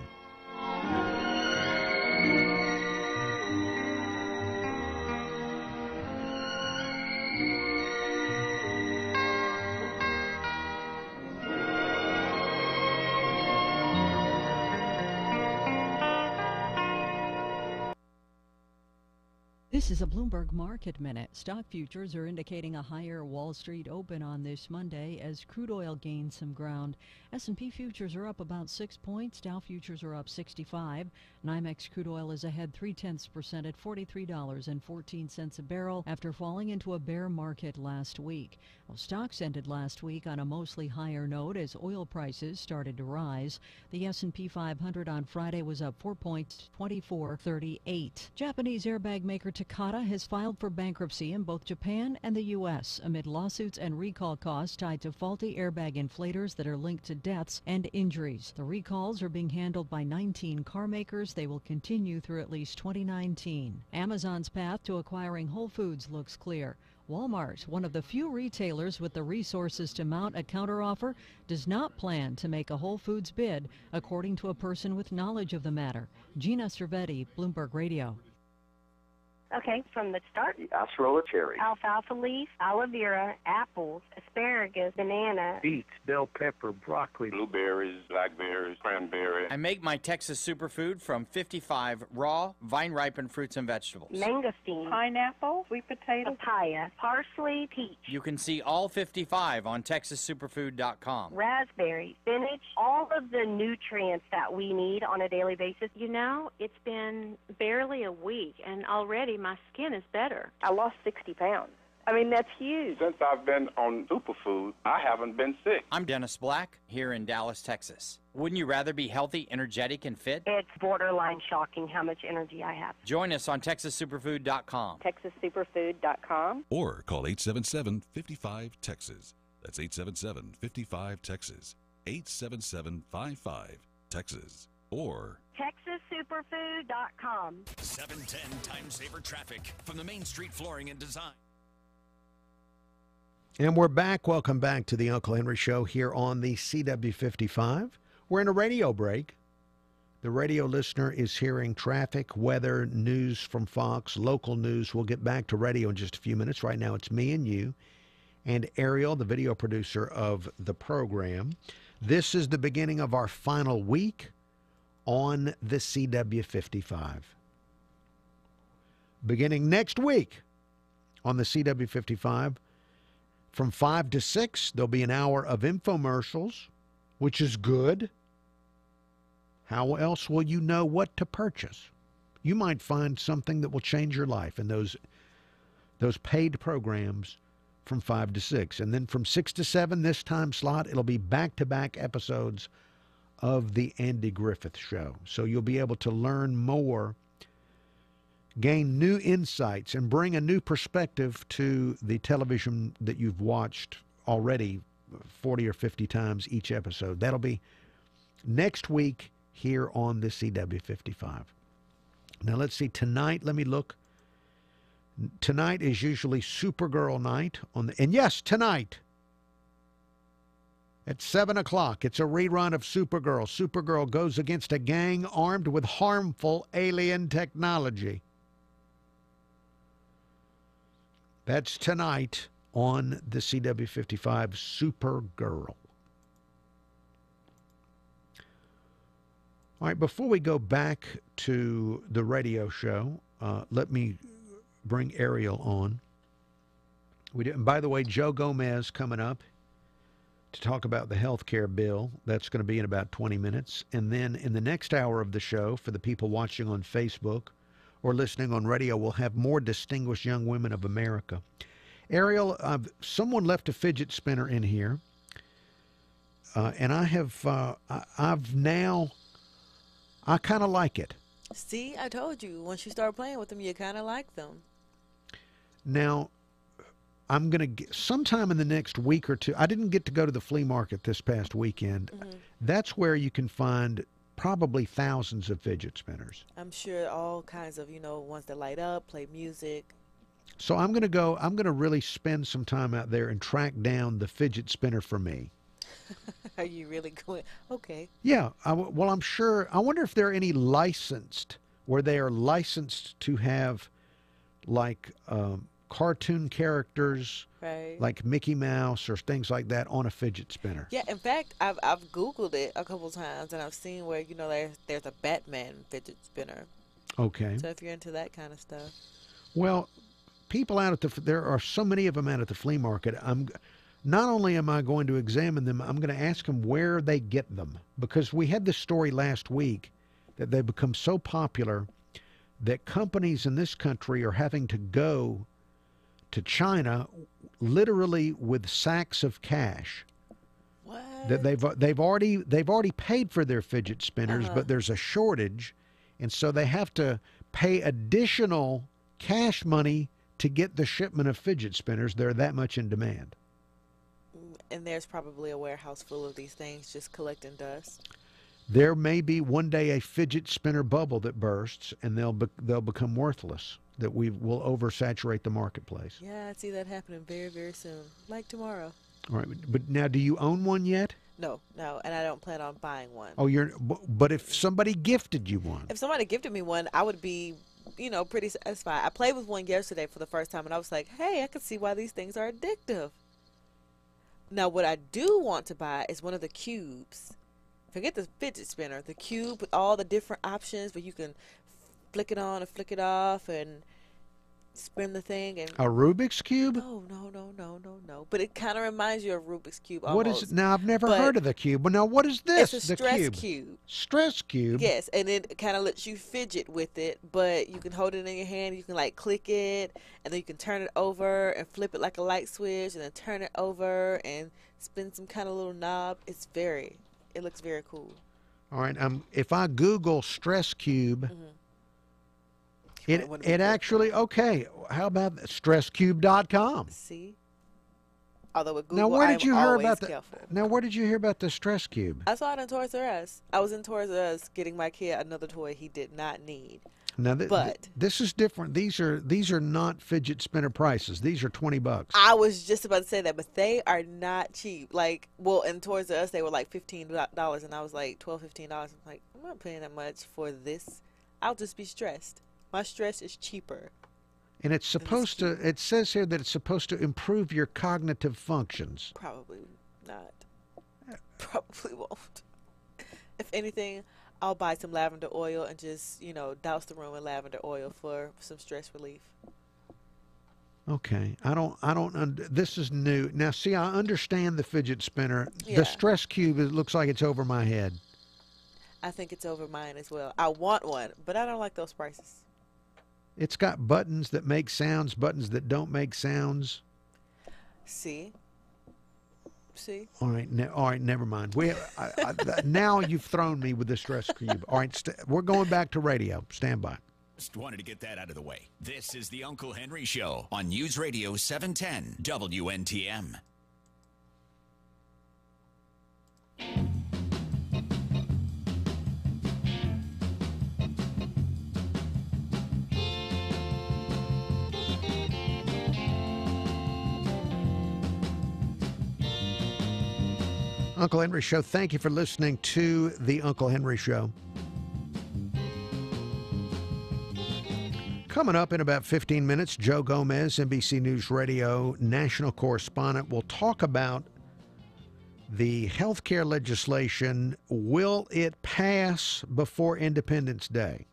This is a Bloomberg Market Minute. Stock futures are indicating a higher Wall Street open on this Monday as crude oil gains some ground. S&P futures are up about 6 points. Dow futures are up 65. NYMEX crude oil is ahead 0.3% at $43.14 a barrel after falling into a bear market last week. Well, stocks ended last week on a mostly higher note as oil prices started to rise. The S&P 500 on Friday was up 4 points, 24.38. Japanese airbag maker Takata has filed for bankruptcy in both Japan and the U.S. amid lawsuits and recall costs tied to faulty airbag inflators that are linked to deaths and injuries. The recalls are being handled by 19 car makers. They will continue through at least 2019. Amazon's path to acquiring Whole Foods looks clear. Walmart, one of the few retailers with the resources to mount a counteroffer, does not plan to make a Whole Foods bid, according to a person with knowledge of the matter. Gina Cervetti, Bloomberg Radio. Okay, from the start. Acerola cherry. Alfalfa leaf, aloe vera, apples, asparagus, banana. Beets, bell pepper, broccoli. Blueberries, blackberries, cranberry. I make my Texas superfood from 55 raw, vine-ripened fruits and vegetables. Mangosteen. Pineapple, sweet potato. Papaya, parsley, peach. You can see all 55 on TexasSuperfood.com. Raspberry, spinach, all of the nutrients that we need on a daily basis. You know, it's been barely a week, and already my skin is better. I lost 60 pounds. I mean, that's huge. Since I've been on Superfood, I haven't been sick. I'm Dennis Black, here in Dallas, Texas. Wouldn't you rather be healthy, energetic, and fit? It's borderline shocking how much energy I have. Join us on TexasSuperfood.com. TexasSuperfood.com. Or call 877-55-TEXAS. That's 877-55-TEXAS. 877-55-TEXAS. Or TexasSuperfood.com. 710 Time Saver Traffic from the Main Street Flooring and Design. And we're back. Welcome back to the Uncle Henry Show here on the CW55. We're in a radio break. The radio listener is hearing traffic, weather, news from Fox, local news. We'll get back to radio in just a few minutes. Right now it's me and you and Ariel, the video producer of the program. This is the beginning of our final week on the CW55. Beginning next week on the CW55, From 5 to 6, there'll be an hour of infomercials, which is good. How else will you know what to purchase? You might find something that will change your life in those paid programs from 5 to 6. And then from 6 to 7, this time slot, it'll be back-to-back episodes of The Andy Griffith Show. So you'll be able to learn more, gain new insights, and bring a new perspective to the television that you've watched already 40 or 50 times each episode. That'll be next week here on the CW55. Now let's see, tonight, let me look. Tonight is usually Supergirl night and yes, tonight at 7 o'clock, it's a rerun of Supergirl. Supergirl goes against a gang armed with harmful alien technology. That's tonight on the CW55 Supergirl. All right, before we go back to the radio show, let me bring Ariel on. And by the way, Joe Gomez coming up to talk about the health care bill. That's going to be in about 20 minutes. And then in the next hour of the show, for the people watching on Facebook or listening on radio, we'll have more distinguished young women of America. Ariel, someone left a fidget spinner in here, and I kind of like it. See, I told you, once you start playing with them, you kind of like them. Now, I'm going to sometime in the next week or two. I didn't get to go to the flea market this past weekend. Mm-hmm. That's where you can find probably thousands of fidget spinners. I'm sure all kinds of, ones that light up, play music. So I'm going to really spend some time out there and track down the fidget spinner for me. Are you really going? Okay. Yeah. Well, I'm sure. I wonder if there are any licensed, where they are licensed to have like cartoon characters, right, like Mickey Mouse or things like that on a fidget spinner. Yeah. In fact, I've Googled it a couple times, and I've seen where there's a Batman fidget spinner. Okay. So if you're into that kind of stuff. Well, people out at there are so many of them out at the flea market. Not only am I going to examine them, I'm going to ask them where they get them, because we had this story last week that they've become so popular that companies in this country are having to go to China literally with sacks of cash. What? That they've already paid for their fidget spinners, but there's a shortage, and so they have to pay additional cash money to get the shipment of fidget spinners. They're that much in demand. And there's probably a warehouse full of these things just collecting dust. There may be one day a fidget spinner bubble that bursts, and they'll become worthless. That will oversaturate the marketplace. Yeah, I see that happening very, very soon, like tomorrow. All right, but now, do you own one yet? No, and I don't plan on buying one. Oh, but if somebody gifted you one, if somebody gifted me one, I would be, pretty satisfied. I played with one yesterday for the first time, and I was like, hey, I can see why these things are addictive. Now, what I do want to buy is one of the cubes. Forget the fidget spinner. The cube with all the different options where you can flick it on and flick it off and spin the thing. And a Rubik's Cube? No. But it kind of reminds you of Rubik's Cube almost. What is it? Now, I've never heard of the cube. But now, what is this? It's a stress cube. Stress cube? Yes, and it kind of lets you fidget with it, but you can hold it in your hand. You can, click it, and then you can turn it over and flip it like a light switch, and then turn it over and spin some kind of little knob. It looks very cool. All right. If I Google stress cube, it actually, okay, how about stresscube.com? See? Although with Google, now, where did you hear about careful. Now, where did you hear about the stress cube? I saw it in Toys R Us. I was in Toys R Us getting my kid another toy he did not need. Now, this is different. These are not fidget spinner prices. These are $20. I was just about to say that, but they are not cheap. In Toys R Us, they were like $15, and I was like $12, $15. I'm like, I'm not paying that much for this. I'll just be stressed. My stress is cheaper. And it's supposed to, it says here that it's supposed to improve your cognitive functions. Probably not. Probably won't. If anything, I'll buy some lavender oil and just, douse the room in lavender oil for some stress relief. Okay. This is new. Now, see, I understand the fidget spinner. Yeah. The stress cube, it looks like it's over my head. I think it's over mine as well. I want one, but I don't like those prices. It's got buttons that make sounds, buttons that don't make sounds. See? All right, never mind. Now you've thrown me with the stress cube. All right, we're going back to radio. Stand by. Just wanted to get that out of the way. This is the Uncle Henry Show on News Radio 710 WNTM. Uncle Henry Show. Thank you for listening to the Uncle Henry Show. Coming up in about 15 minutes, Joe Gomez, NBC News Radio national correspondent, will talk about the health care legislation. Will it pass before Independence Day?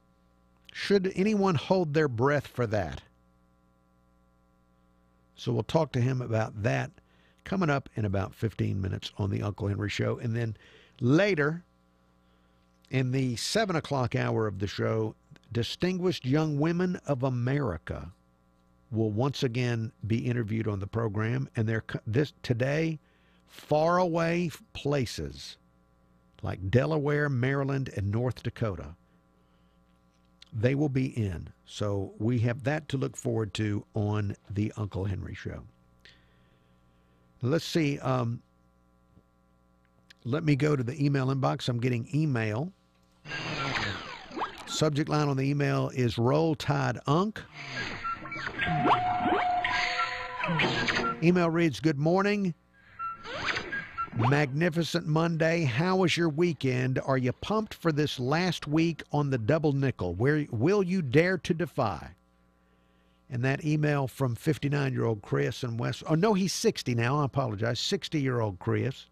Should anyone hold their breath for that? So we'll talk to him about that coming up in about 15 minutes on the Uncle Henry Show. And then later in the 7 o'clock hour of the show, Distinguished Young Women of America will once again be interviewed on the program. And today, faraway places like Delaware, Maryland, and North Dakota, they will be in. So we have that to look forward to on the Uncle Henry Show. Let's see. Let me go to the email inbox. I'm getting email. Subject line on the email is Roll Tide Unc. Email reads, good morning. Magnificent Monday. How was your weekend? Are you pumped for this last week on the double nickel? Where will you dare to defy? And that email from 59-year-old Chris in West... Oh, no, he's 60 now. I apologize. 60-year-old Chris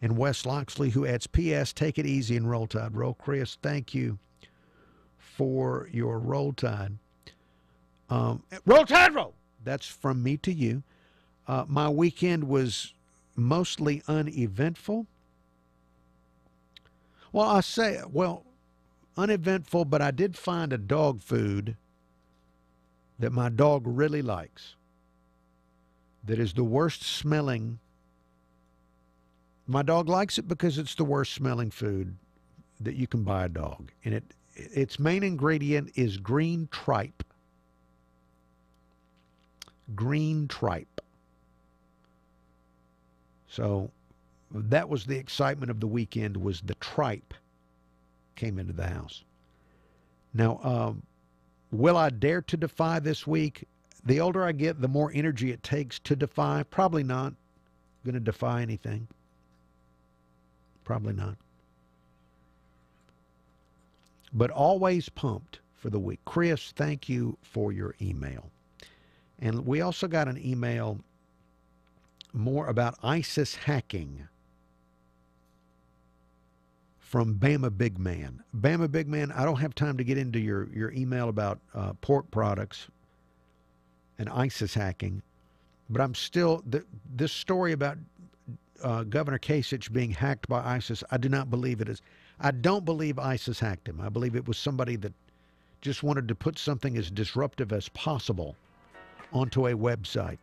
in West Loxley, who adds, P.S., take it easy and Roll Tide. Roll, Chris, thank you for your Roll Tide. Roll Tide, roll! That's from me to you. My weekend was mostly uneventful. Uneventful, but I did find a dog food that my dog really likes, that is the worst smelling. My dog likes it because it's the worst smelling food that you can buy a dog. And its main ingredient is green tripe. Green tripe. So that was the excitement of the weekend, was the tripe came into the house. Now, will I dare to defy this week? The older I get, the more energy it takes to defy. Probably not going to defy anything. Probably not. But always pumped for the week. Chris, thank you for your email. And we also got an email more about ISIS hacking from Bama Big Man. Bama Big Man, I don't have time to get into your email about pork products and ISIS hacking, but I'm still, this story about Governor Kasich being hacked by ISIS, I do not believe it is. I don't believe ISIS hacked him. I believe it was somebody that just wanted to put something as disruptive as possible onto a website.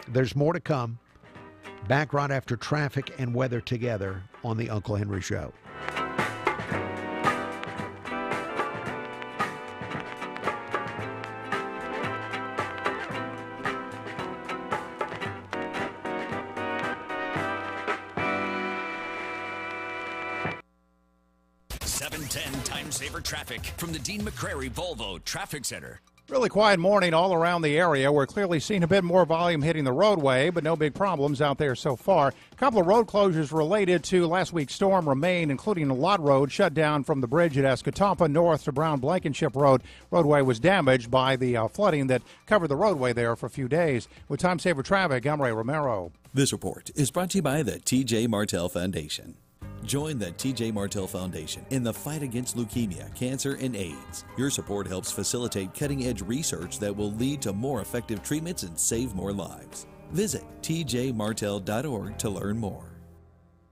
There's more to come. Back right after traffic and weather together on the Uncle Henry Show. Time saver traffic from the Dean McCrary Volvo Traffic Center. Really quiet morning all around the area. We're clearly seeing a bit more volume hitting the roadway, but no big problems out there so far. A couple of road closures related to last week's storm remain, including a Lott Road shut down from the bridge at Escatawpa north to Brown Blankenship Road. Roadway was damaged by the flooding that covered the roadway there for a few days. With Time Saver Traffic, I'm Ray Romero. This report is brought to you by the T.J. Martell Foundation. Join the TJ Martell Foundation in the fight against leukemia, cancer, and AIDS. Your support helps facilitate cutting-edge research that will lead to more effective treatments and save more lives. Visit tjmartell.org to learn more.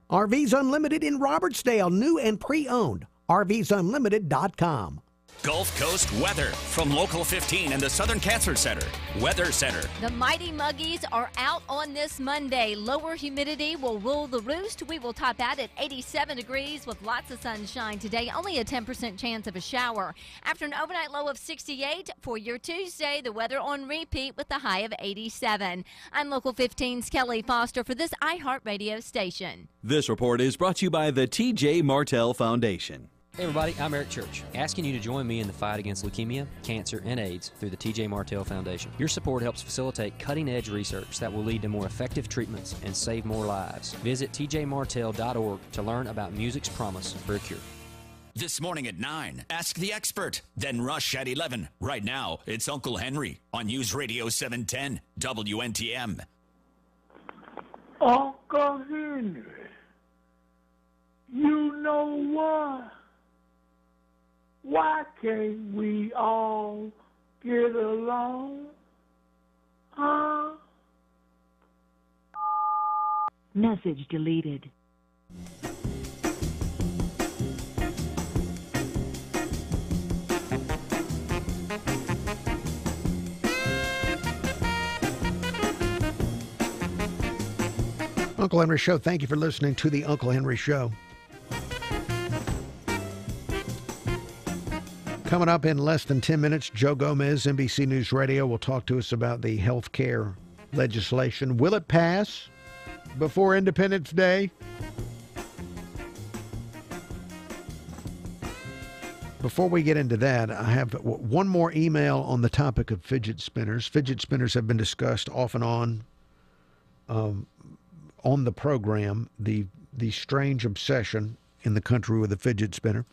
RVs Unlimited in Robertsdale, new and pre-owned. RVsunlimited.com. Gulf Coast weather from Local 15 and the Southern Cancer Center. Weather Center. The Mighty Muggies are out on this Monday. Lower humidity will rule the roost. We will top out at 87 degrees with lots of sunshine today. Only a 10% chance of a shower. After an overnight low of 68 for your Tuesday, the weather on repeat with a high of 87. I'm Local 15's Kelly Foster for this iHeartRadio station. This report is brought to you by the TJ Martell Foundation. Hey everybody, I'm Eric Church, asking you to join me in the fight against leukemia, cancer, and AIDS through the TJ Martell Foundation. Your support helps facilitate cutting-edge research that will lead to more effective treatments and save more lives. Visit tjmartell.org to learn about music's promise for a cure. This morning at 9, Ask the Expert. Then Rush at 11. Right now, it's Uncle Henry on News Radio 710 WNTM. Uncle Henry, you know what? Why can't we all get along? Huh? Message deleted. Uncle Henry Show, thank you for listening to the Uncle Henry Show. Coming up in less than 10 minutes, Joe Gomez, NBC News Radio, will talk to us about the health care legislation. Will it pass before Independence Day? Before we get into that, I have one more email on the topic of fidget spinners. Fidget spinners have been discussed off and on the program, the strange obsession in the country with a fidget spinner.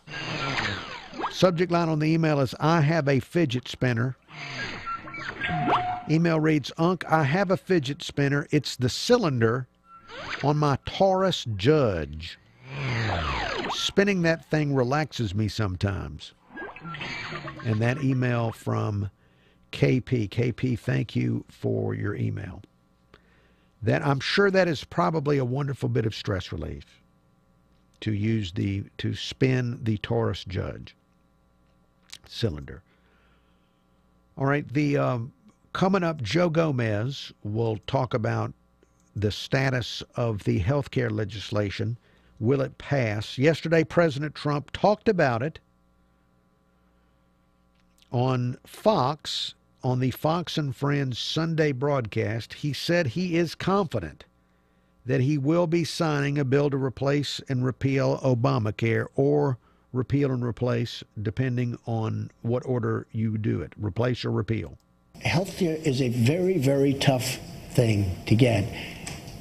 Subject line on the email is, I have a fidget spinner. Email reads, Unc, I have a fidget spinner. It's the cylinder on my Taurus Judge. Spinning that thing relaxes me sometimes. And that email from KP. KP, thank you for your email. That I'm sure that is probably a wonderful bit of stress relief to spin the Taurus Judge cylinder. All right, coming up, Joe Gomez will talk about the status of the health care legislation. Will it pass? Yesterday, President Trump talked about it on Fox, on the Fox and Friends Sunday broadcast. He said he is confident that he will be signing a bill to replace and repeal Obamacare, or repeal and replace, depending on what order you do it, replace or repeal. Healthcare is a very, very tough thing to get,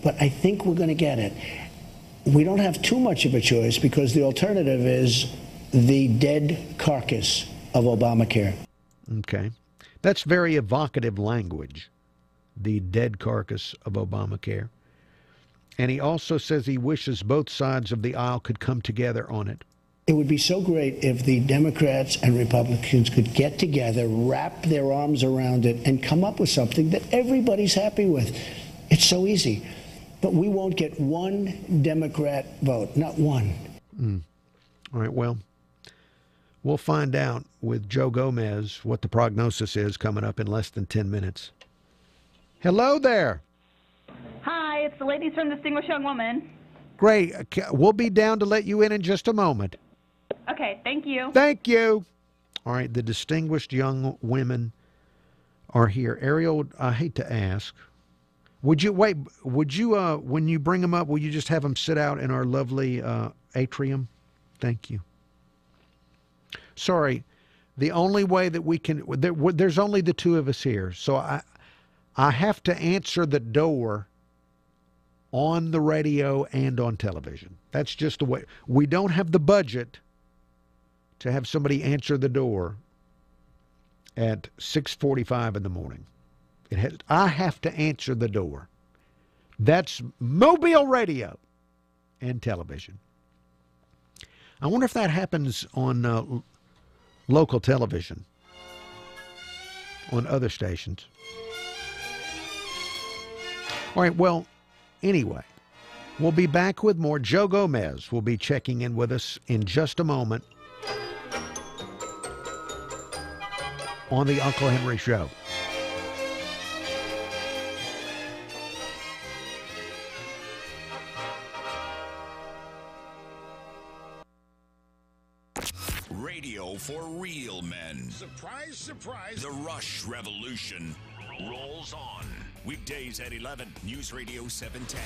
but I think we're going to get it. We don't have too much of a choice because the alternative is the dead carcass of Obamacare. Okay. That's very evocative language, the dead carcass of Obamacare. And he also says he wishes both sides of the aisle could come together on it. It would be so great if the Democrats and Republicans could get together, wrap their arms around it, and come up with something that everybody's happy with. It's so easy. But we won't get one Democrat vote, not one. All right, well, we'll find out with Joe Gomez what the prognosis is coming up in less than 10 minutes. Hello there. Hi, it's the ladies from Distinguished Young Woman. Great. We'll be down to let you in just a moment. Okay, thank you. Thank you. All right, the Distinguished Young Women are here. Ariel, I hate to ask, would you, when you bring them up, will you just have them sit out in our lovely atrium? Thank you. Sorry, the only way that we can, there's only the two of us here, so I have to answer the door on the radio and on television. That's just the way. We don't have the budget to have somebody answer the door at 6:45 in the morning. I have to answer the door. That's mobile radio and television. I wonder if that happens on local television, on other stations. All right, well, anyway, we'll be back with more. Joe Gomez will be checking in with us in just a moment on the Uncle Henry Show. Radio for real men. Surprise, surprise. The Rush Revolution rolls on. Weekdays at 11, News Radio 710,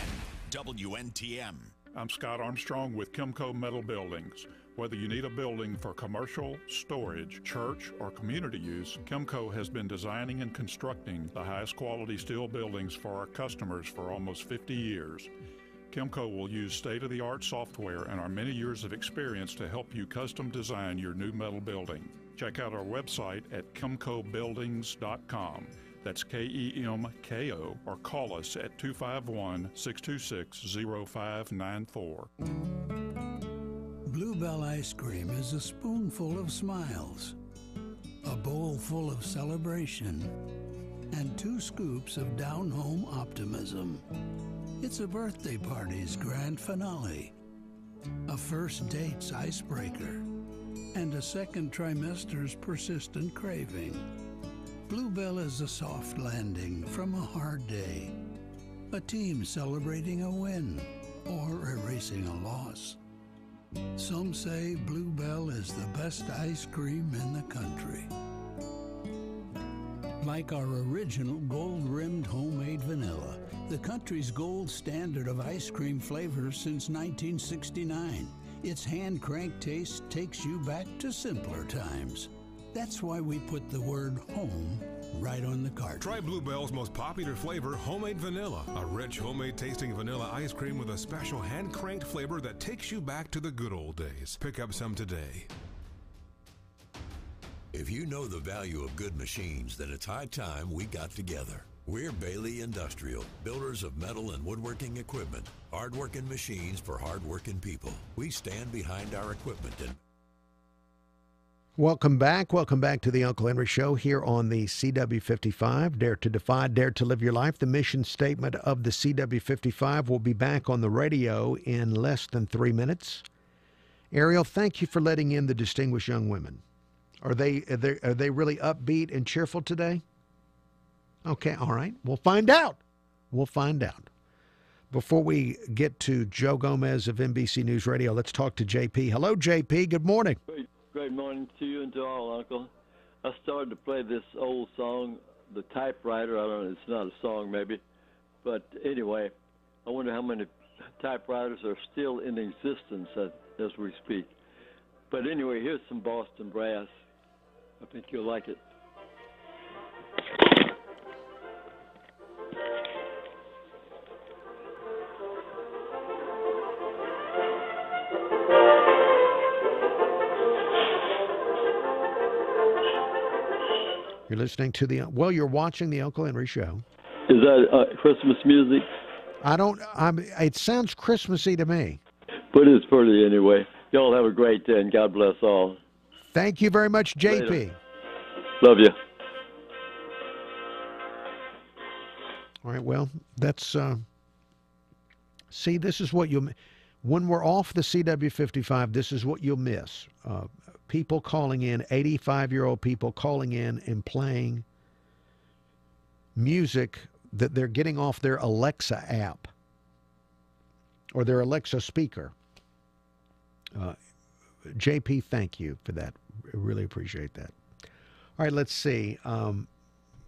WNTM. I'm Scott Armstrong with Kimco Metal Buildings. Whether you need a building for commercial, storage, church, or community use, Kimco has been designing and constructing the highest quality steel buildings for our customers for almost 50 years. Kimco will use state-of-the-art software and our many years of experience to help you custom design your new metal building. Check out our website at kimcobuildings.com. That's KEMKO, or call us at 251-626-0594. Bluebell ice cream is a spoonful of smiles, a bowl full of celebration, and 2 scoops of down-home optimism. It's a birthday party's grand finale, a first date's icebreaker, and a second trimester's persistent craving. Bluebell is a soft landing from a hard day, a team celebrating a win or erasing a loss. Some say Bluebell is the best ice cream in the country. Like our original gold-rimmed homemade vanilla, the country's gold standard of ice cream flavors since 1969. Its hand-cranked taste takes you back to simpler times. That's why we put the word home right on the carton. Try Bluebell's most popular flavor, homemade vanilla. A rich, homemade tasting vanilla ice cream with a special hand-cranked flavor that takes you back to the good old days. Pick up some today. If you know the value of good machines, then it's high time we got together. We're Bailey Industrial, builders of metal and woodworking equipment. Hard-working machines for hard-working people. We stand behind our equipment and Welcome back. Welcome back to the Uncle Henry Show here on the CW55. Dare to defy, dare to live your life. The mission statement of the CW55 will be back on the radio in less than 3 minutes. Ariel, thank you for letting in the distinguished young women. Are they really upbeat and cheerful today? Okay, all right. We'll find out. We'll find out. Before we get to Joe Gomez of NBC News Radio, let's talk to JP. Hello, JP. Good morning. Great morning to you and to all, Uncle. I started to play this old song, The Typewriter. I don't know, it's not a song maybe. But anyway, I wonder how many typewriters are still in existence as we speak. But anyway, here's some Boston Brass. I think you'll like it. You're listening to you're watching the Uncle Henry Show. Is that Christmas music? It sounds Christmassy to me. But it's pretty anyway. Y'all have a great day, and God bless all. Thank you very much, JP. Later. Love you. All right, well, that's, see, this is what when we're off the CW55, this is what you'll miss. People calling in, 85-year-old people calling in and playing music that they're getting off their Alexa app or their Alexa speaker. JP, thank you for that. I really appreciate that. All right, let's see.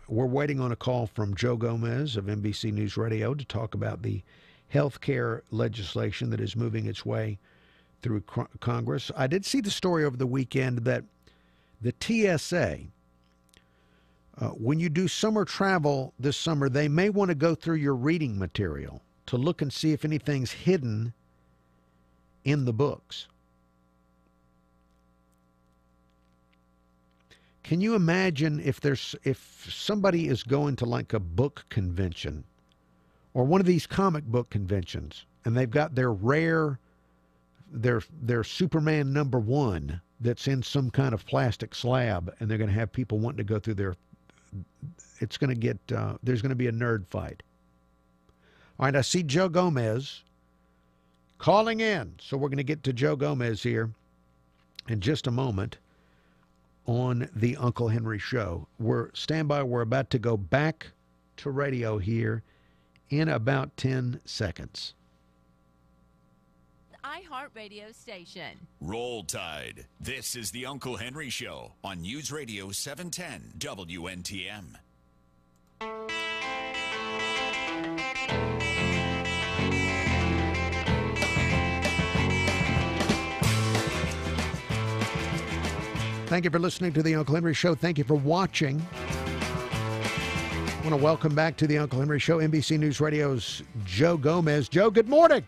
We're waiting on a call from Joe Gomez of NBC News Radio to talk about the health care legislation that is moving its way through Congress. I did see the story over the weekend that the TSA, when you do summer travel this summer, they may want to go through your reading material to look and see if anything's hidden in the books. Can you imagine if somebody is going to like a book convention or one of these comic book conventions and they've got their rare their Superman #1 that's in some kind of plastic slab, and they're going to have people wanting to go through their. It's going to get. There's going to be a nerd fight. All right, I see Joe Gomez calling in, so we're going to get to Joe Gomez here in just a moment on the Uncle Henry Show. Stand by. We're about to go back to radio here in about 10 seconds. iHeartRadio station. Roll Tide. This is the Uncle Henry Show on News Radio 710 WNTM. Thank you for listening to the Uncle Henry Show. Thank you for watching. I want to welcome back to the Uncle Henry Show, NBC News Radio's Joe Gomez. Joe, good morning.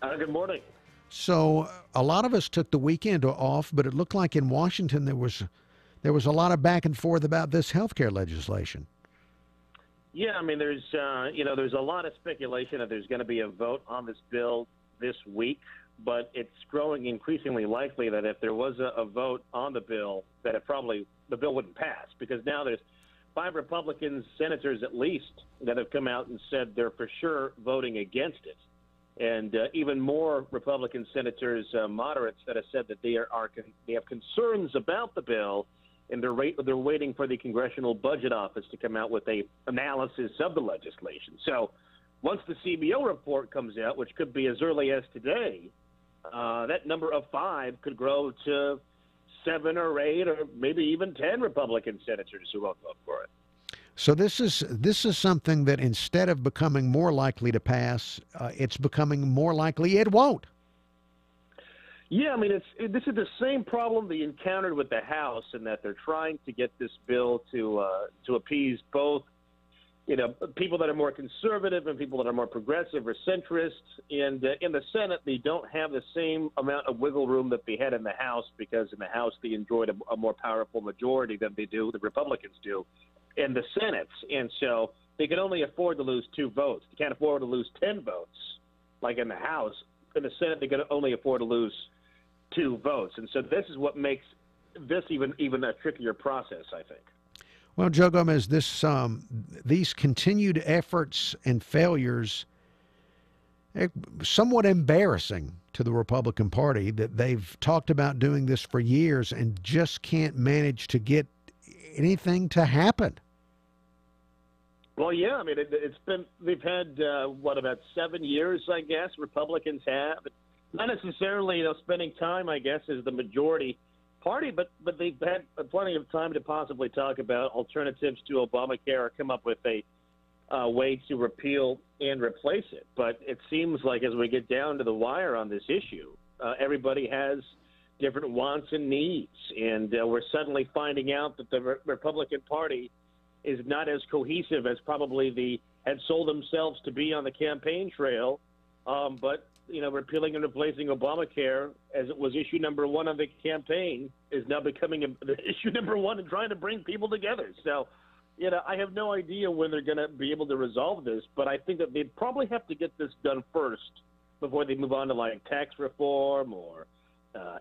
Good morning. So a lot of us took the weekend off, but it looked like in Washington there was a lot of back and forth about this health care legislation. Yeah, I mean, there's a lot of speculation that there's going to be a vote on this bill this week, but it's growing increasingly likely that if there was a vote on the bill, that the bill wouldn't pass, because now there's 5 Republican senators at least that have come out and said they're for sure voting against it. And even more Republican senators, moderates, that have said that they have concerns about the bill, and they're waiting for the Congressional Budget Office to come out with a analysis of the legislation. So once the CBO report comes out, which could be as early as today, that number of 5 could grow to 7 or 8 or maybe even 10 Republican senators who won't vote for it. So this is something that instead of becoming more likely to pass, it's becoming more likely it won't. Yeah, I mean, this is the same problem they encountered with the House, in that they're trying to get this bill to appease both, people that are more conservative and people that are more progressive or centrist. And in the Senate, they don't have the same amount of wiggle room that they had in the House, because in the House they enjoyed a more powerful majority than the Republicans do in the Senate. And so they can only afford to lose 2 votes. They can't afford to lose 10 votes like in the House. In the Senate, they can only afford to lose 2 votes. And so this is what makes this even a trickier process, I think. Well, Joe Gomez, these continued efforts and failures, somewhat embarrassing to the Republican Party, that they've talked about doing this for years and just can't manage to get anything to happen. Well, yeah, I mean, they've had, about 7 years, I guess, Republicans have. Not necessarily, spending time, I guess, as the majority party, but they've had plenty of time to possibly talk about alternatives to Obamacare or come up with a way to repeal and replace it. But it seems like as we get down to the wire on this issue, everybody has different wants and needs, and we're suddenly finding out that the Republican Party is not as cohesive as probably had sold themselves to be on the campaign trail. But repealing and replacing Obamacare, as it was issue number 1 of the campaign, is now becoming issue number 1 and trying to bring people together. So, I have no idea when they're going to be able to resolve this, but I think that they'd probably have to get this done first before they move on to like tax reform or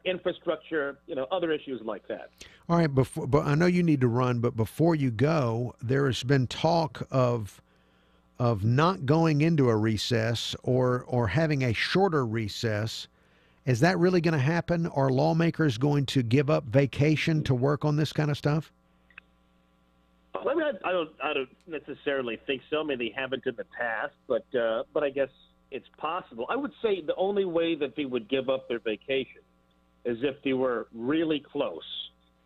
infrastructure, other issues like that. All right, but I know you need to run, but before you go, there has been talk of not going into a recess or having a shorter recess. Is that really going to happen? Are lawmakers going to give up vacation to work on this kind of stuff? I mean, I don't necessarily think so. I mean, they haven't in the past, but I guess it's possible. I would say the only way that they would give up their vacation is if they were really close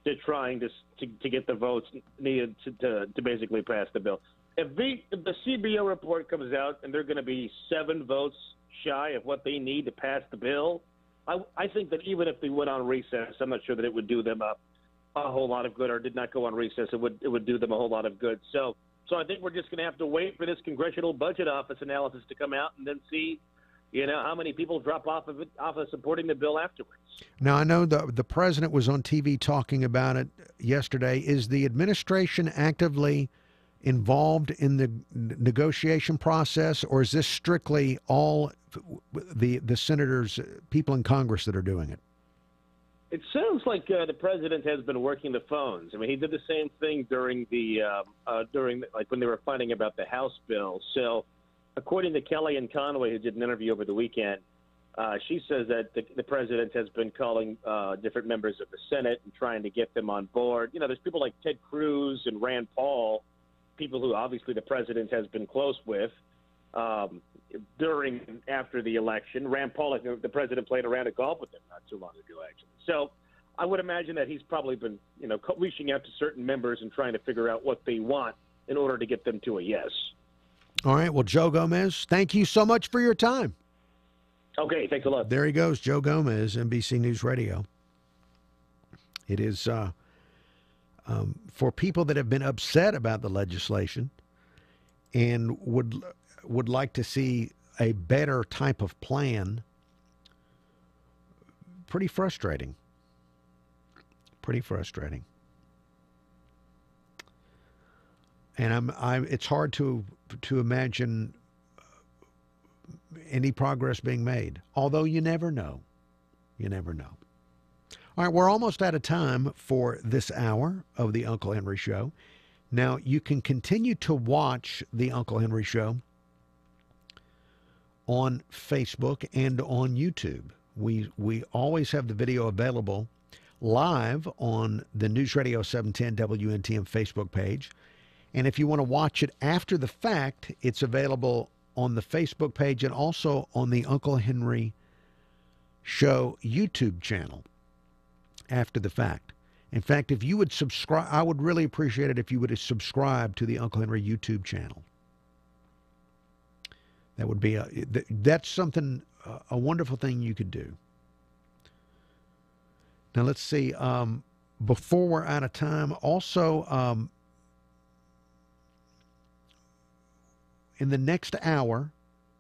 to trying to get the votes needed to basically pass the bill. If the CBO report comes out and they're going to be 7 votes shy of what they need to pass the bill, I think that even if they went on recess, I'm not sure that it would do them a whole lot of good, or did not go on recess, it would do them a whole lot of good. So I think we're just going to have to wait for this Congressional Budget Office analysis to come out and then see, how many people drop off of supporting the bill afterwards. Now, I know the president was on TV talking about it yesterday. Is the administration actively involved in the negotiation process, or is this strictly all the senators, people in Congress that are doing it? It sounds like the president has been working the phones. I mean, he did the same thing during when they were fighting about the House bill. So, according to Kellyanne Conway, who did an interview over the weekend, she says that the president has been calling different members of the Senate and trying to get them on board. You know, there's people like Ted Cruz and Rand Paul, people who obviously the president has been close with during and after the election. Rand Paul, the president played a round of golf with him not too long ago, actually. So I would imagine that he's probably been, reaching out to certain members and trying to figure out what they want in order to get them to a yes. All right. Well, Joe Gomez, thank you so much for your time. Okay, thanks a lot. There he goes, Joe Gomez, NBC News Radio. It is for people that have been upset about the legislation and would like to see a better type of plan. Pretty frustrating. Pretty frustrating. And it's hard to imagine any progress being made, although you never know. You never know. All right, we're almost out of time for this hour of the Uncle Henry Show. Now, you can continue to watch the Uncle Henry Show on Facebook and on YouTube. We always have the video available live on the News Radio 710 WNTM Facebook page. And if you want to watch it after the fact, it's available on the Facebook page and also on the Uncle Henry Show YouTube channel after the fact. In fact, if you would subscribe, I would really appreciate it if you would subscribe to the Uncle Henry YouTube channel. That would be that's something, a wonderful thing you could do. Now, let's see. Before we're out of time, also, in the next hour,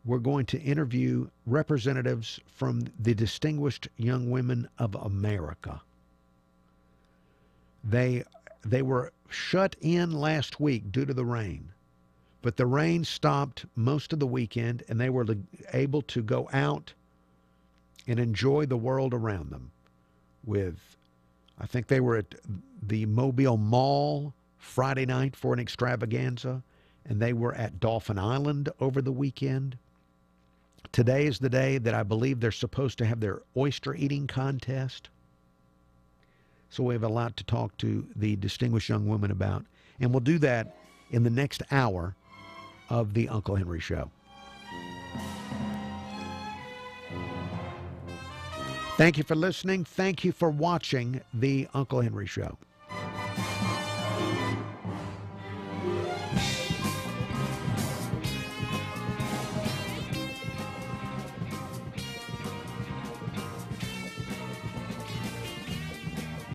we're going to interview representatives from the Distinguished Young Women of America. They were shut in last week due to the rain, but the rain stopped most of the weekend, and they were able to go out and enjoy the world around them. I think they were at the Mobile Mall Friday night for an extravaganza, and they were at Dolphin Island over the weekend. Today is the day that I believe they're supposed to have their oyster eating contest. So we have a lot to talk to the Distinguished Young Women about, and we'll do that in the next hour of the Uncle Henry Show. Thank you for listening. Thank you for watching the Uncle Henry Show.